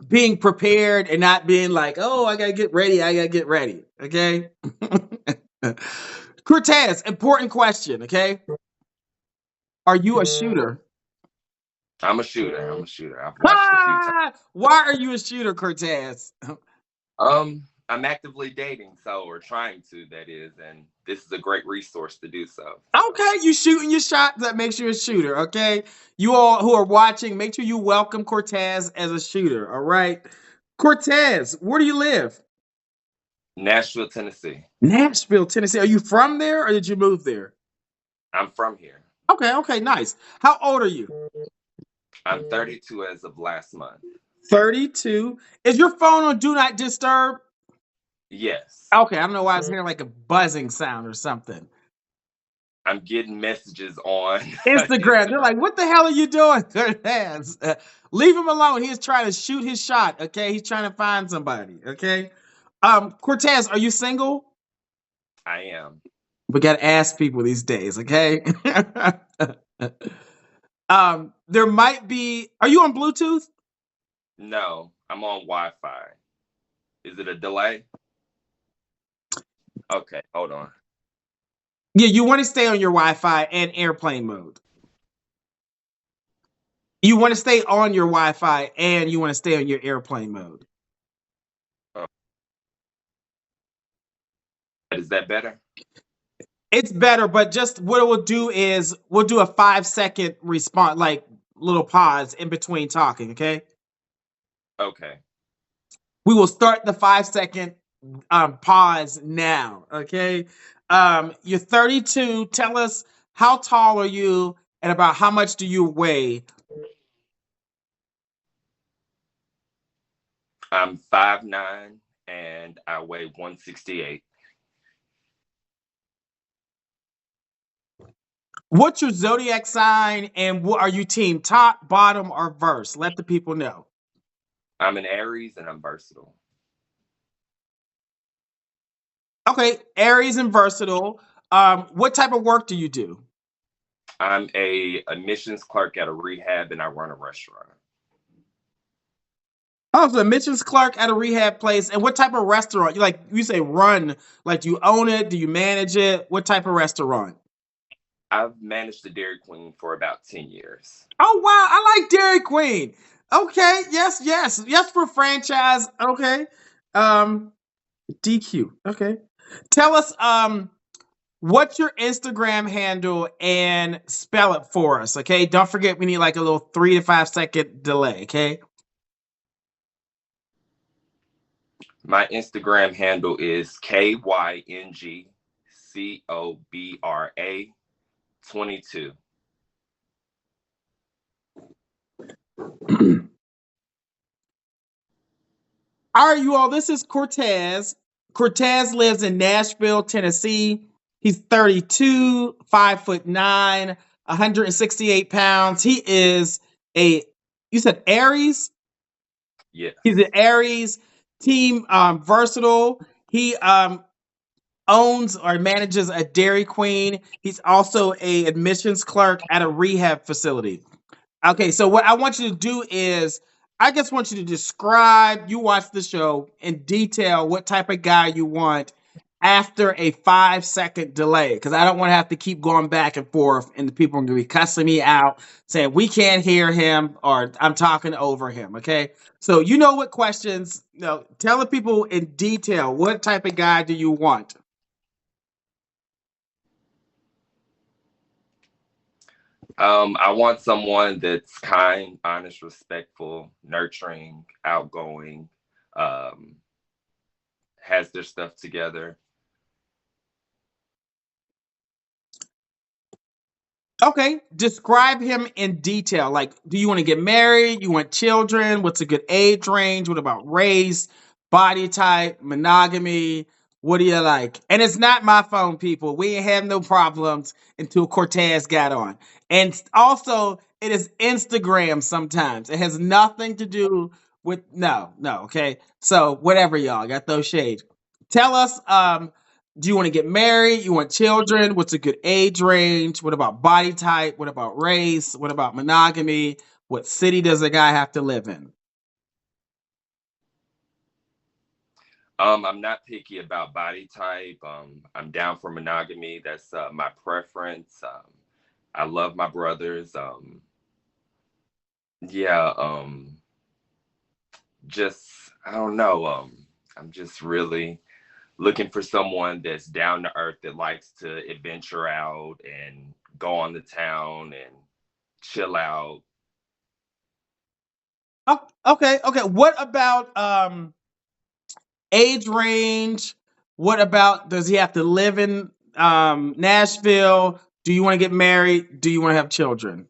being prepared and not being like, oh, I gotta get ready. Okay. Cortez, important question. Okay. Are you a shooter?
I'm a shooter. I've watched a few times.
Why are you a shooter, Cortez?
I'm actively dating, or trying to, that is, and this is a great resource to do so.
Okay, you shooting your shot, that makes you a shooter, okay? You all who are watching, make sure you welcome Cortez as a shooter, all right? Cortez, where do you live?
Nashville, Tennessee.
Nashville, Tennessee. Are you from there or did you move there?
I'm from here.
Okay, nice. How old are you?
I'm 32 as of last month.
32. Is your phone on Do Not Disturb?
Yes.
Okay, I don't know why I was hearing like a buzzing sound or something.
I'm getting messages on
Instagram. They're like, what the hell are you doing? Leave him alone. He's trying to shoot his shot, okay? He's trying to find somebody, okay? Cortez, are you single?
I am.
We got to ask people these days, okay? There might be, are you on Bluetooth?
No, I'm on Wi-Fi. Is it a delay? Okay, hold on.
Yeah, you want to stay on your Wi-Fi and airplane mode. You want to stay on your Wi-Fi and you want to stay on your airplane mode.
Is that better?
It's better, but just what it will do is we'll do a 5-second response, like little pause in between talking, okay?
Okay.
We will start the 5-second pause now, okay? You're 32. Tell us, how tall are you and about how much do you weigh?
I'm 5'9" and I weigh 168.
What's your zodiac sign and what are you team top, bottom, or verse? Let the people know.
I'm an Aries and I'm versatile.
Okay, Aries and versatile. What type of work do you do?
I'm a admissions clerk at a rehab and I run a restaurant.
Oh, so admissions clerk at a rehab place. And what type of restaurant? You say run, like you own it? Do you manage it? What type of restaurant?
I've managed the Dairy Queen for about 10 years.
Oh, wow. I like Dairy Queen. Okay. Yes for franchise. Okay. DQ. Okay. Tell us what's your Instagram handle and spell it for us. Okay. Don't forget we need like a little 3 to 5 second delay. Okay.
My Instagram handle is KYNGCOBRA 22.
All right, you all, this is Cortez. Cortez lives in Nashville, Tennessee. He's 32, 5'9", 168 pounds. He is you said Aries?
Yes.
He's an Aries, team versatile. He owns or manages a Dairy Queen. He's also a admissions clerk at a rehab facility. Okay, so what I want you to do is I just want you to describe, you watch the show in detail, what type of guy you want after a 5 second delay. Because I don't want to have to keep going back and forth and the people are going to be cussing me out saying we can't hear him or I'm talking over him. Okay. So you know what questions, tell the people in detail what type of guy do you want?
I want someone that's kind, honest, respectful, nurturing, outgoing, um, has their stuff together.
Okay, describe him in detail. Like, do you want to get married? You want children? What's a good age range? What about race, body type, monogamy? What do you like? And it's not my phone, people. We ain't have no problems until Cortez got on. And also, it is Instagram sometimes. It has nothing to do with no, okay? So whatever, y'all. Got those shades. Tell us, do you want to get married? You want children? What's a good age range? What about body type? What about race? What about monogamy? What city does a guy have to live in?
I'm not picky about body type. I'm down for monogamy. That's my preference. I love my brothers. Yeah. Just I don't know. I'm just really looking for someone that's down to earth that likes to adventure out and go on the town and chill out.
Oh, okay. What about age range? What about does he have to live in Nashville? Do you want to get married? Do you want to have children?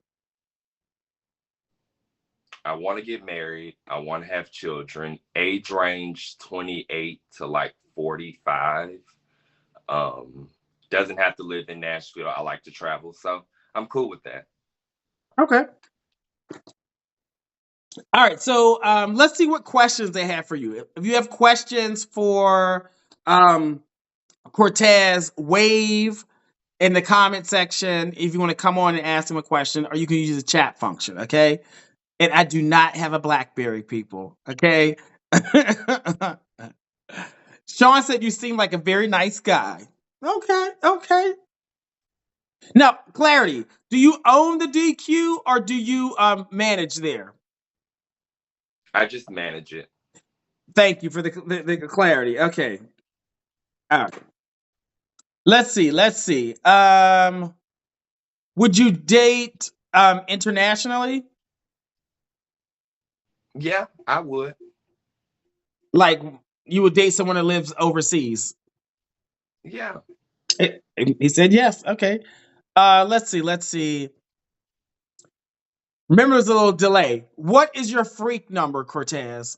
I want to get married. I want to have children. Age range 28 to like 45. Um, doesn't have to live in Nashville. I like to travel, so I'm cool with that.
Okay. All right, so let's see what questions they have for you. If you have questions for um, Cortez, wave in the comment section if you want to come on and ask him a question, or you can use the chat function, okay? And I do not have a BlackBerry, people, okay? Sean said you seem like a very nice guy. Okay. Now, clarity, do you own the DQ or do you manage there?
I just manage it.
Thank you for the clarity. Okay. All right. Let's see. Would you date internationally?
Yeah, I would.
Like you would date someone that lives overseas?
Yeah.
He said yes. Okay. Let's see. Remember, there's a little delay. What is your freak number, Cortez?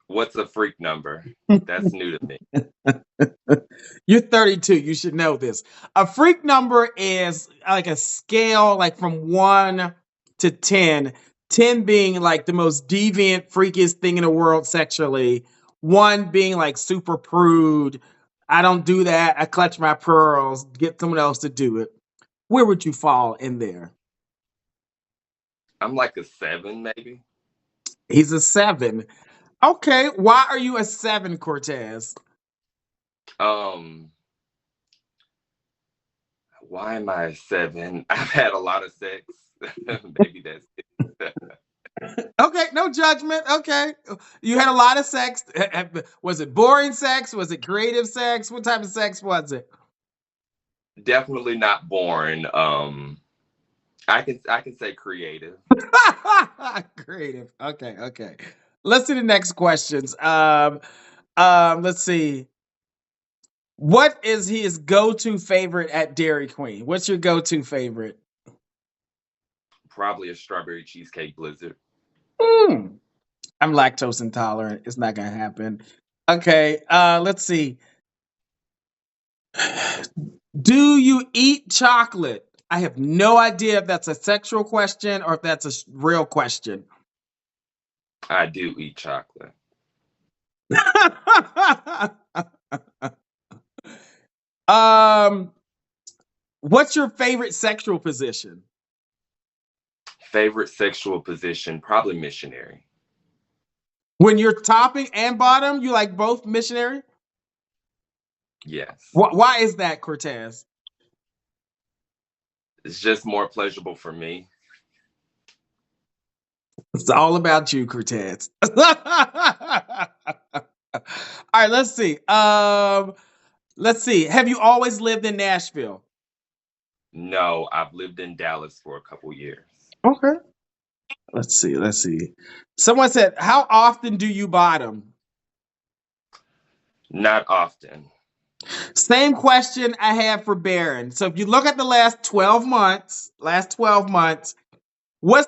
What's a freak number? That's new to me.
You're 32. You should know this. A freak number is like a scale, like from 1 to 10. 10 being like the most deviant, freakiest thing in the world sexually. 1 being like super prude. I don't do that. I clutch my pearls. Get someone else to do it. Where would you fall in there?
I'm like a 7, maybe.
He's a 7. Okay. Why are you a 7, Cortez?
Um, why am I a 7? I've had a lot of sex. Maybe that's it.
Okay, no judgment. Okay. You had a lot of sex. Was it boring sex? Was it creative sex? What type of sex was it?
Definitely not boring. I can say creative.
Creative. Okay. Let's see the next questions. Let's see. What is his go-to favorite at Dairy Queen? What's your go-to favorite?
Probably a strawberry cheesecake blizzard.
Mm, I'm lactose intolerant. It's not gonna happen. Okay, let's see. Do you eat chocolate? I have no idea if that's a sexual question or if that's a real question.
I do eat chocolate.
um, what's your favorite sexual position?
Favorite sexual position, probably missionary.
When you're topping and bottom, you like both missionary?
Yes.
Why is that, Cortez?
It's just more pleasurable for me.
It's all about you, Cortez. All right, let's see. Let's see. Have you always lived in Nashville?
No, I've lived in Dallas for a couple years.
Okay. Let's see. Let's see. Someone said, "How often do you bottom?"
Not often.
Same question I have for Baron. So if you look at the last 12 months, what's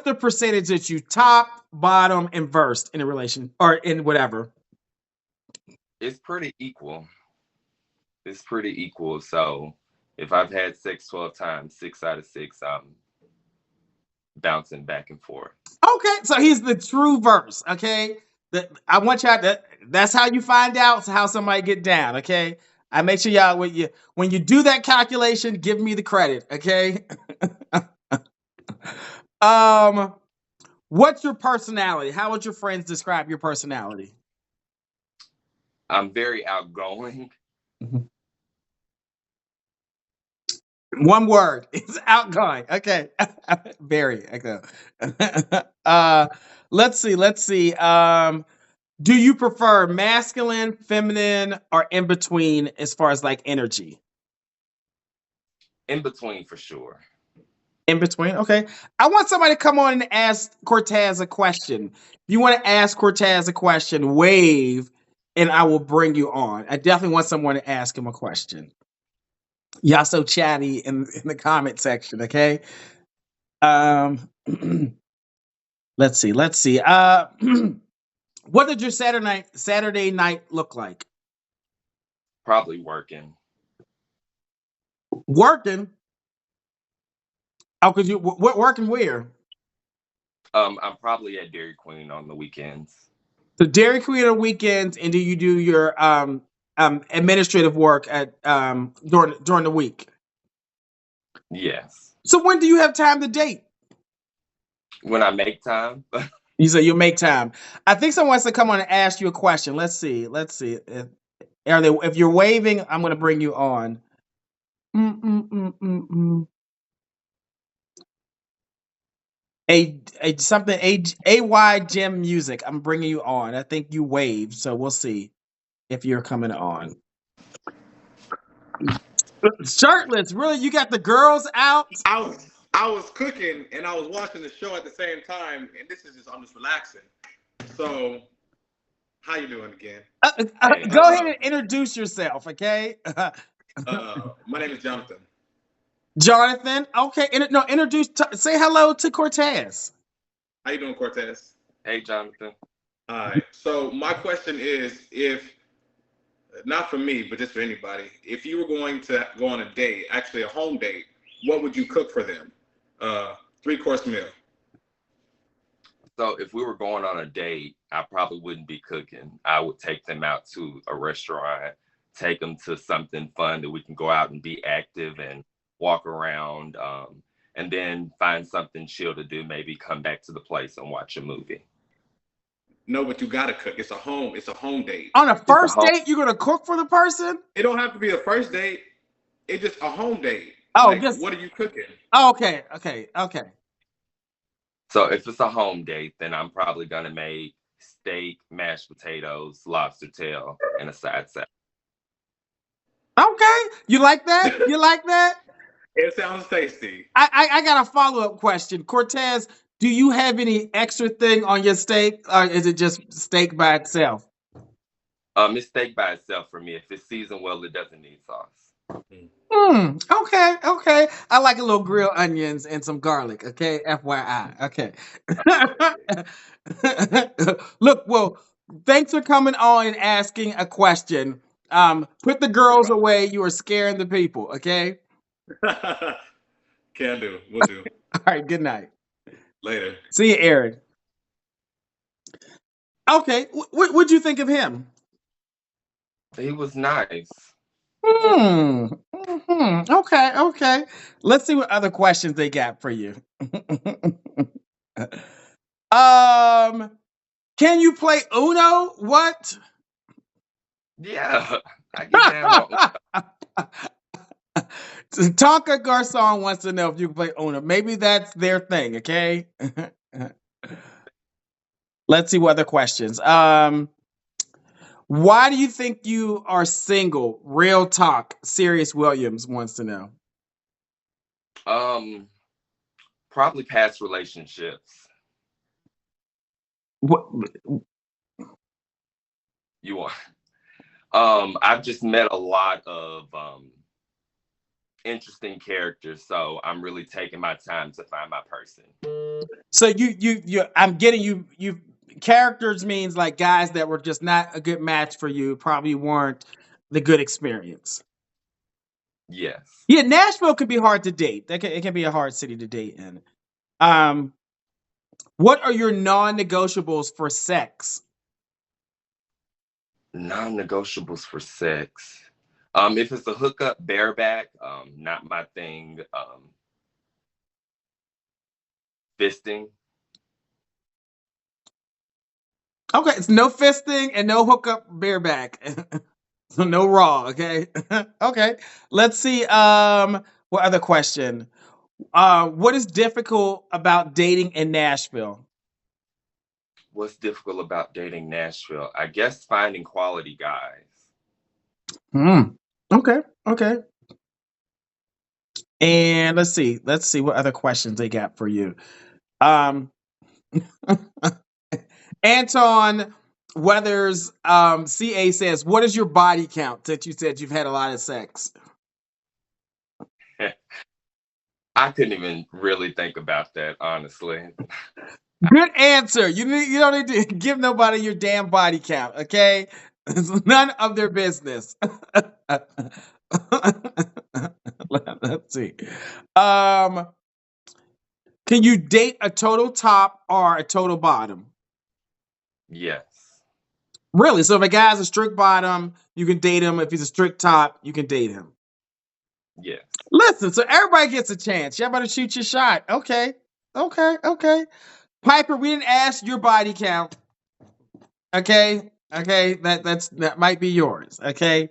the percentage that you top, bottom, and versed in a relation or in whatever?
It's pretty equal. It's pretty equal. So if I've had sex 12 times, 6 out of 6, I'm bouncing back and forth.
Okay, so he's the true verse. Okay, I want y'all to. That's how you find out how somebody get down. Okay, I make sure y'all when you do that calculation, give me the credit. Okay. What's your personality? How would your friends describe your personality?
I'm very outgoing.
One word. It's outgoing. Okay. Very. Okay. Let's see. Let's see. Do you prefer masculine, feminine, or in between as far as like energy?
In between for sure.
In between. Okay. I want somebody to come on and ask Cortez a question. If you want to ask Cortez a question, wave and I will bring you on. I definitely want someone to ask him a question. Y'all so chatty in the comment section, okay? Let's see. Let's see. What did your Saturday night look like?
Probably working.
Working. Oh, cause you working where?
I'm probably at Dairy Queen on the weekends.
So Dairy Queen on weekends, and do you do your administrative work at during the week?
Yes.
So when do you have time to date?
When I make time.
You say you'll make time. I think someone wants to come on and ask you a question. Let's see. Let's see. If you're waving, I'm going to bring you on. AY Gem Music. I'm bringing you on. I think you waved, so we'll see if you're coming on. Shirtless, really? You got the girls out?
I was cooking and I was watching the show at the same time, and I'm just relaxing. So, how you doing again?
Go ahead and introduce yourself, okay?
My name is Jonathan.
Jonathan, okay. Say hello to Cortez.
How you doing, Cortez?
Hey, Jonathan.
All right. So my question is, if not for me, but just for anybody, if you were going to go on a date, actually a home date, what would you cook for them? 3-course meal.
So if we were going on a date, I probably wouldn't be cooking. I would take them out to a restaurant, take them to something fun that we can go out and be active and walk around, and then find something chill to do. Maybe come back to the place and watch a movie.
No, but you gotta cook. It's a home date.
On a first date, you're gonna cook for the person?
It don't have to be a first date. It's just a home date.
Oh,
like, what are you cooking?
Oh, okay.
So if it's a home date, then I'm probably gonna make steak, mashed potatoes, lobster tail, and a side salad.
Okay, you like that? You like that?
It sounds tasty.
I got a follow-up question. Cortez, do you have any extra thing on your steak, or is it just steak by itself?
It's steak by itself for me. If it's seasoned well, it doesn't need sauce.
Okay. I like a little grilled onions and some garlic. Okay, FYI. Okay. Look, well, thanks for coming on and asking a question. Put the girls away. You are scaring the people. Okay.
Can do. We'll do.
All right. Good night.
Later.
See you, Aaron. Okay. What'd you think of him?
He was nice.
Okay. Let's see what other questions they got for you. Can you play Uno? What?
Yeah, I get down on.
Tonka Garcon wants to know if you can play Uno. Maybe that's their thing, okay? Let's see what other questions. Why do you think you are single? Real talk. Sirius Williams wants to know.
Um, Probably past relationships.
What,
You want? I've just met a lot of interesting characters, so I'm really taking my time to find my person.
so you I'm getting you characters means like guys that were just not a good match for you, probably weren't the good experience.
Yes.
Yeah, Nashville can be hard to date. It can be a hard city to date in. Um, what are your non-negotiables for sex?
Non-negotiables for sex. If it's a hookup, bareback, not my thing. Fisting.
Okay, it's no fisting and no hookup bareback. So no raw, okay? Okay. Let's see. What other question? What is difficult about dating in Nashville?
What's difficult about dating Nashville? I guess finding quality guys.
Hmm. Okay. Okay. And let's see. Let's see what other questions they got for you. Um Anton Weathers CA says, what is your body count that you said you've had a lot of sex?
I couldn't even really think about that, honestly.
Good answer. You don't need to give nobody your damn body count, okay? It's none of their business. Let's see. Um, can you date a total top or a total bottom?
Yes.
Really? So if a guy's a strict bottom, you can date him. If he's a strict top, you can date him.
Yes.
Listen, so everybody gets a chance. Y'all better shoot your shot. Okay. Okay. Okay. Piper, we didn't ask your body count. Okay. Okay. That might be yours. Okay.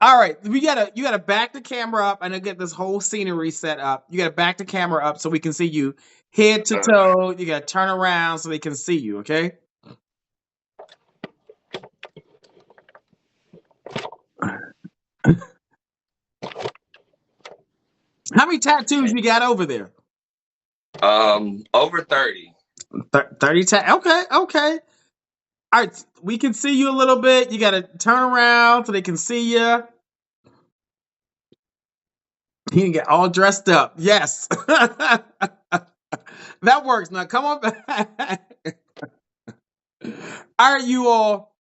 All right. You gotta back the camera up and get this whole scenery set up. You gotta back the camera up so we can see you head to toe. You gotta turn around so they can see you, okay? How many tattoos you got over there?
Over 30.
30 Okay, okay. All right, we can see you a little bit. You gotta turn around so they can see you. He can get all dressed up. Yes. That works. Now come on back. All right, you all.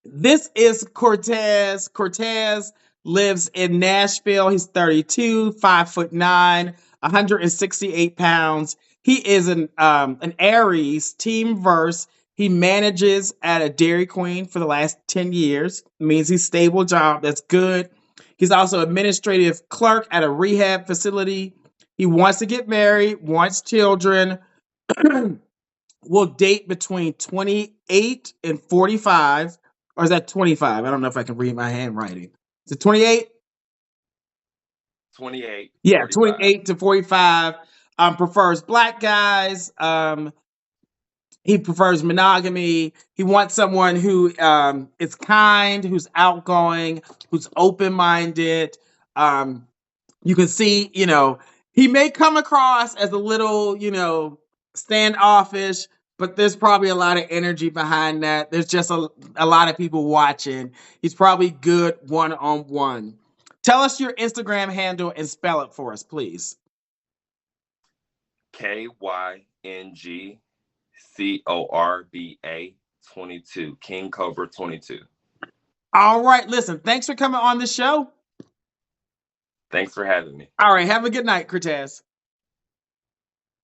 This is Cortez. Cortez lives in Nashville. He's 32, 5'9", 168 pounds. He is an Aries team verse. He manages at a Dairy Queen for the last 10 years. It means he's stable job. That's good. He's also administrative clerk at a rehab facility. He wants to get married, wants children. Will date between 28 and 45. Or is that 25? I don't know if I can read my handwriting. Is it 28?
28.
Yeah,
45.
28 to 45. Prefers black guys. He prefers monogamy. He wants someone who is kind, who's outgoing, who's open-minded. You can see, he may come across as a little, standoffish, but there's probably a lot of energy behind that. There's just a lot of people watching. He's probably good one-on-one. Tell us your Instagram handle and spell it for us, please.
KYNGCORBA 22. King Cobra 22.
All right, listen, thanks for coming on the show.
Thanks for having me.
All right, have a good night, Cortez.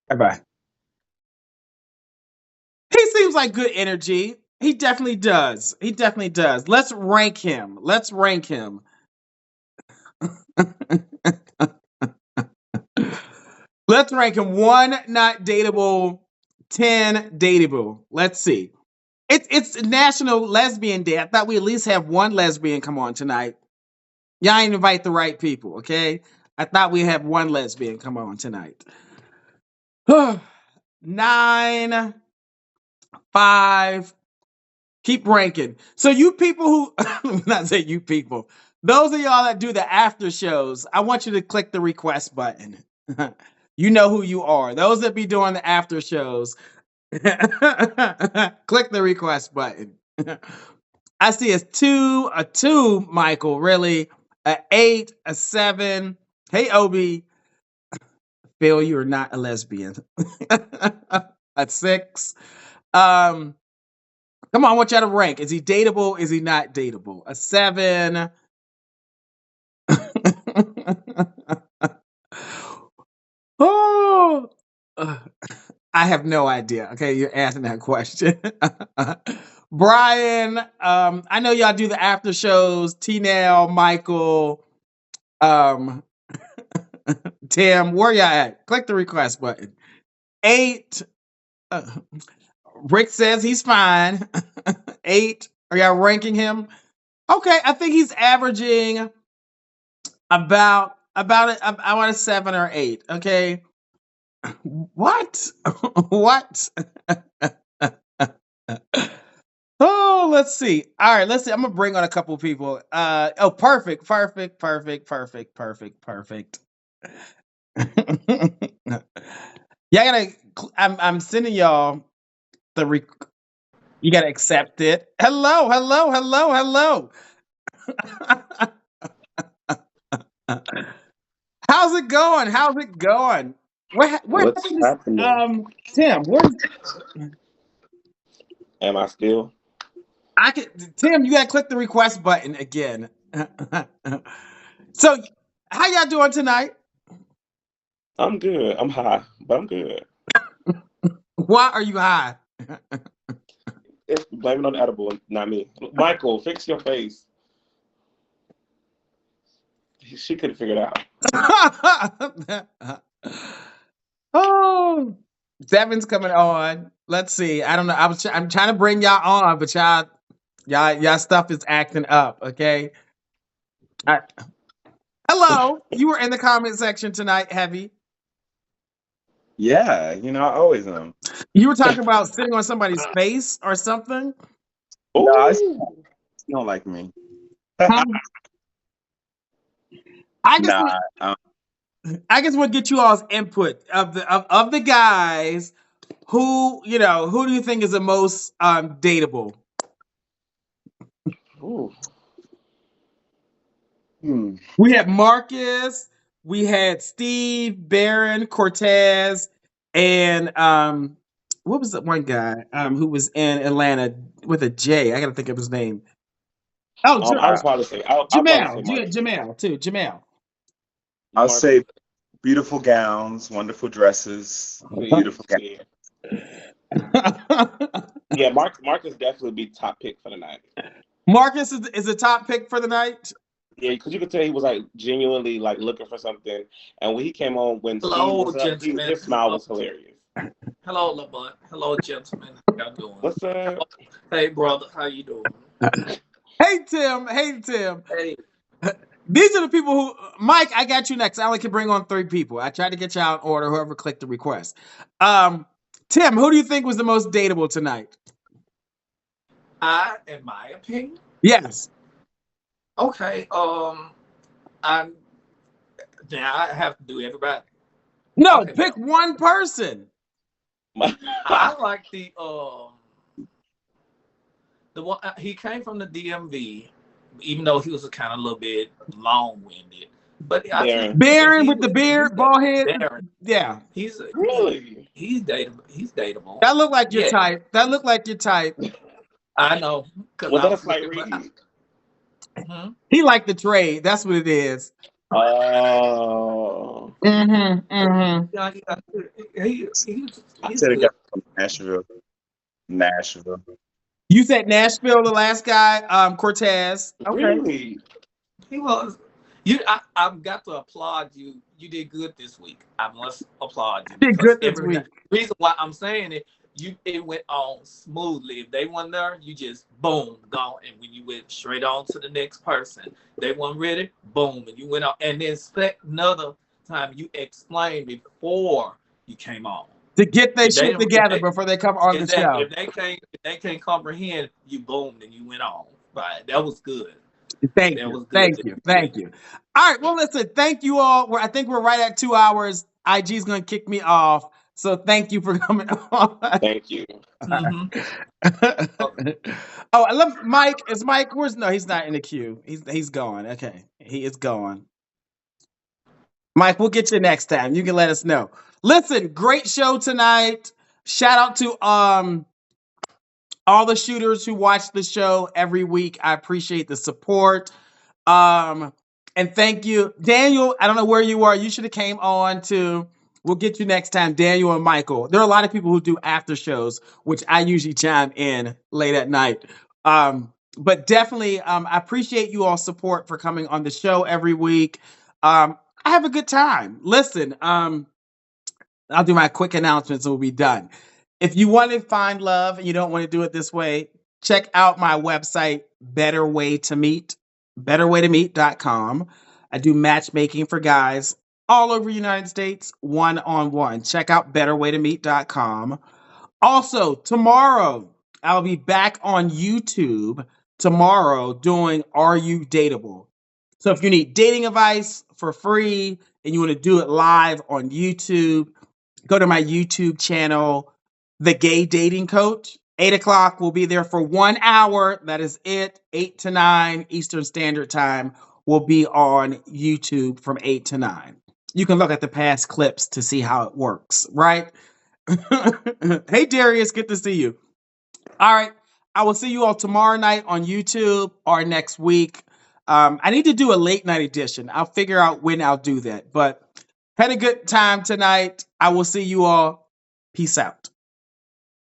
Bye-bye. He seems like good energy. He definitely does. He definitely does. Let's rank him. Let's rank him. Let's rank him 1, not dateable, 10 dateable. Let's see. It's National Lesbian Day. I thought we at least have one lesbian come on tonight. Y'all ain't invite the right people, okay? I thought we have one lesbian come on tonight. 9, 5. Keep ranking. So you people who, let me not say you people, those of y'all that do the after shows, I want you to click the request button. You know who you are. Those that be doing the after shows, click the request button. I see a 2, Michael, really, a 8, a 7. Hey, Obi, Phil, you are not a lesbian. A 6. Come on, I want y'all to rank. Is he dateable? Is he not dateable? A 7. Oh, I have no idea. Okay, you're asking that question. Brian, I know y'all do the after shows. T-Nail, Michael, Tim, where y'all at? Click the request button. 8. Rick says he's fine. 8. Are y'all ranking him? Okay, I think he's averaging about I want a 7 or 8. Okay. What? What? Oh, let's see. All right, let's see. I'm gonna bring on a couple people. Perfect. Yeah, I'm sending y'all the you gotta accept it. Hello. How's it going? What
What's happening?
Tim,
Am I still?
Tim, you gotta click the request button again. So how y'all doing tonight?
I'm good. I'm high, but I'm good.
Why are you high?
Blame it on the edible, not me. Michael, fix your face. She couldn't figure it out.
Oh, Devin's coming on. Let's see. I don't know. I'm trying to bring y'all on, but y'all stuff is acting up. Okay. Hello. You were in the comment section tonight, Heavy.
Yeah, I always am.
You were talking about sitting on somebody's face or something.
No,
Ooh.
you don't like me.
I guess
Nah,
I guess we'll get you all's input of the guys who who do you think is the most dateable?
Ooh.
We had Marcus, we had Steve, Barron, Cortez, and what was the one guy who was in Atlanta with a J? I gotta think of his name. Oh,
I would probably say
Jamal.
Marcus.
Jamal too. Jamal.
I'll
Marcus.
say beautiful gowns, wonderful dresses, beautiful gowns.
Yeah, Marcus definitely be top pick for the night.
Marcus is the top pick for the night.
Yeah, because you could tell he was like genuinely like looking for something, and when he came on, when
Hello,
Steve was up,
gentlemen.
his smile was hilarious.
Hello, Lamont. Hello, gentlemen. How y'all doing?
What's up?
Hey, brother. How you doing?
Hey Tim.
Hey.
These are the people who, Mike, I got you next. I only can bring on 3 people. I tried to get you out in order, whoever clicked the request. Tim, who do you think was the most dateable tonight?
In my opinion.
Yes.
Okay. Now I have to do everybody.
No,
Okay,
pick
now.
one person.
I like the one he came from the DMV, even though he was a kind of a little bit long-winded. But I think
Barron with the beard, bald head.
Barron.
Yeah.
He's dateable. He's dateable.
That looked like your type.
I know.
Well, that's like Reed.
He liked the trade. That's what it is.
Oh.
I said it got from Nashville.
You said Nashville, the last guy, Cortez. Okay.
Really?
He was. I've got to applaud you. You did good this week. I must applaud you.
Did good this week.
The reason why I'm saying it, it went on smoothly. If they weren't there, you just boom, gone. And when you went straight on to the next person, they weren't ready, boom, and you went on. And then another time you explained before you came on.
To get their
If they
shit
didn't,
together before they come on the show.
if they can't comprehend, you boomed and you went on. Right, that was good.
Thank
That
you.
was good.
Thank you. Thank you. All right. Well, listen, thank you all. I think we're right at 2 hours. IG's going to kick me off. So thank you for coming on.
Thank you.
Mm-hmm.
Oh, I love Mike. Is Mike? No, he's not in the queue. He's gone. Okay. He is gone. Mike, we'll get you next time. You can let us know. Listen, great show tonight. Shout out to all the shooters who watch the show every week. I appreciate the support. And thank you, Daniel. I don't know where you are. You should have came on too. We'll get you next time, Daniel and Michael. There are a lot of people who do after shows, which I usually chime in late at night. But definitely, I appreciate you all support for coming on the show every week. I have a good time. Listen, I'll do my quick announcements and we'll be done. If you want to find love and you don't want to do it this way, check out my website, Better Way to Meet, betterwaytomeet.com. I do matchmaking for guys all over the United States, one-on-one. Check out betterwaytomeet.com. Also, tomorrow, I'll be back on YouTube tomorrow doing Are You Dateable? So if you need dating advice for free and you want to do it live on YouTube, go to my YouTube channel, The Gay Dating Coach. 8 o'clock, we'll be there for 1 hour. That is it. 8 to 9 Eastern Standard Time. We'll be on YouTube from 8 to 9. You can look at the past clips to see how it works, right? Hey, Darius, good to see you. All right. I will see you all tomorrow night on YouTube or next week. I need to do a late night edition. I'll figure out when I'll do that. But had a good time tonight. I will see you all. Peace out.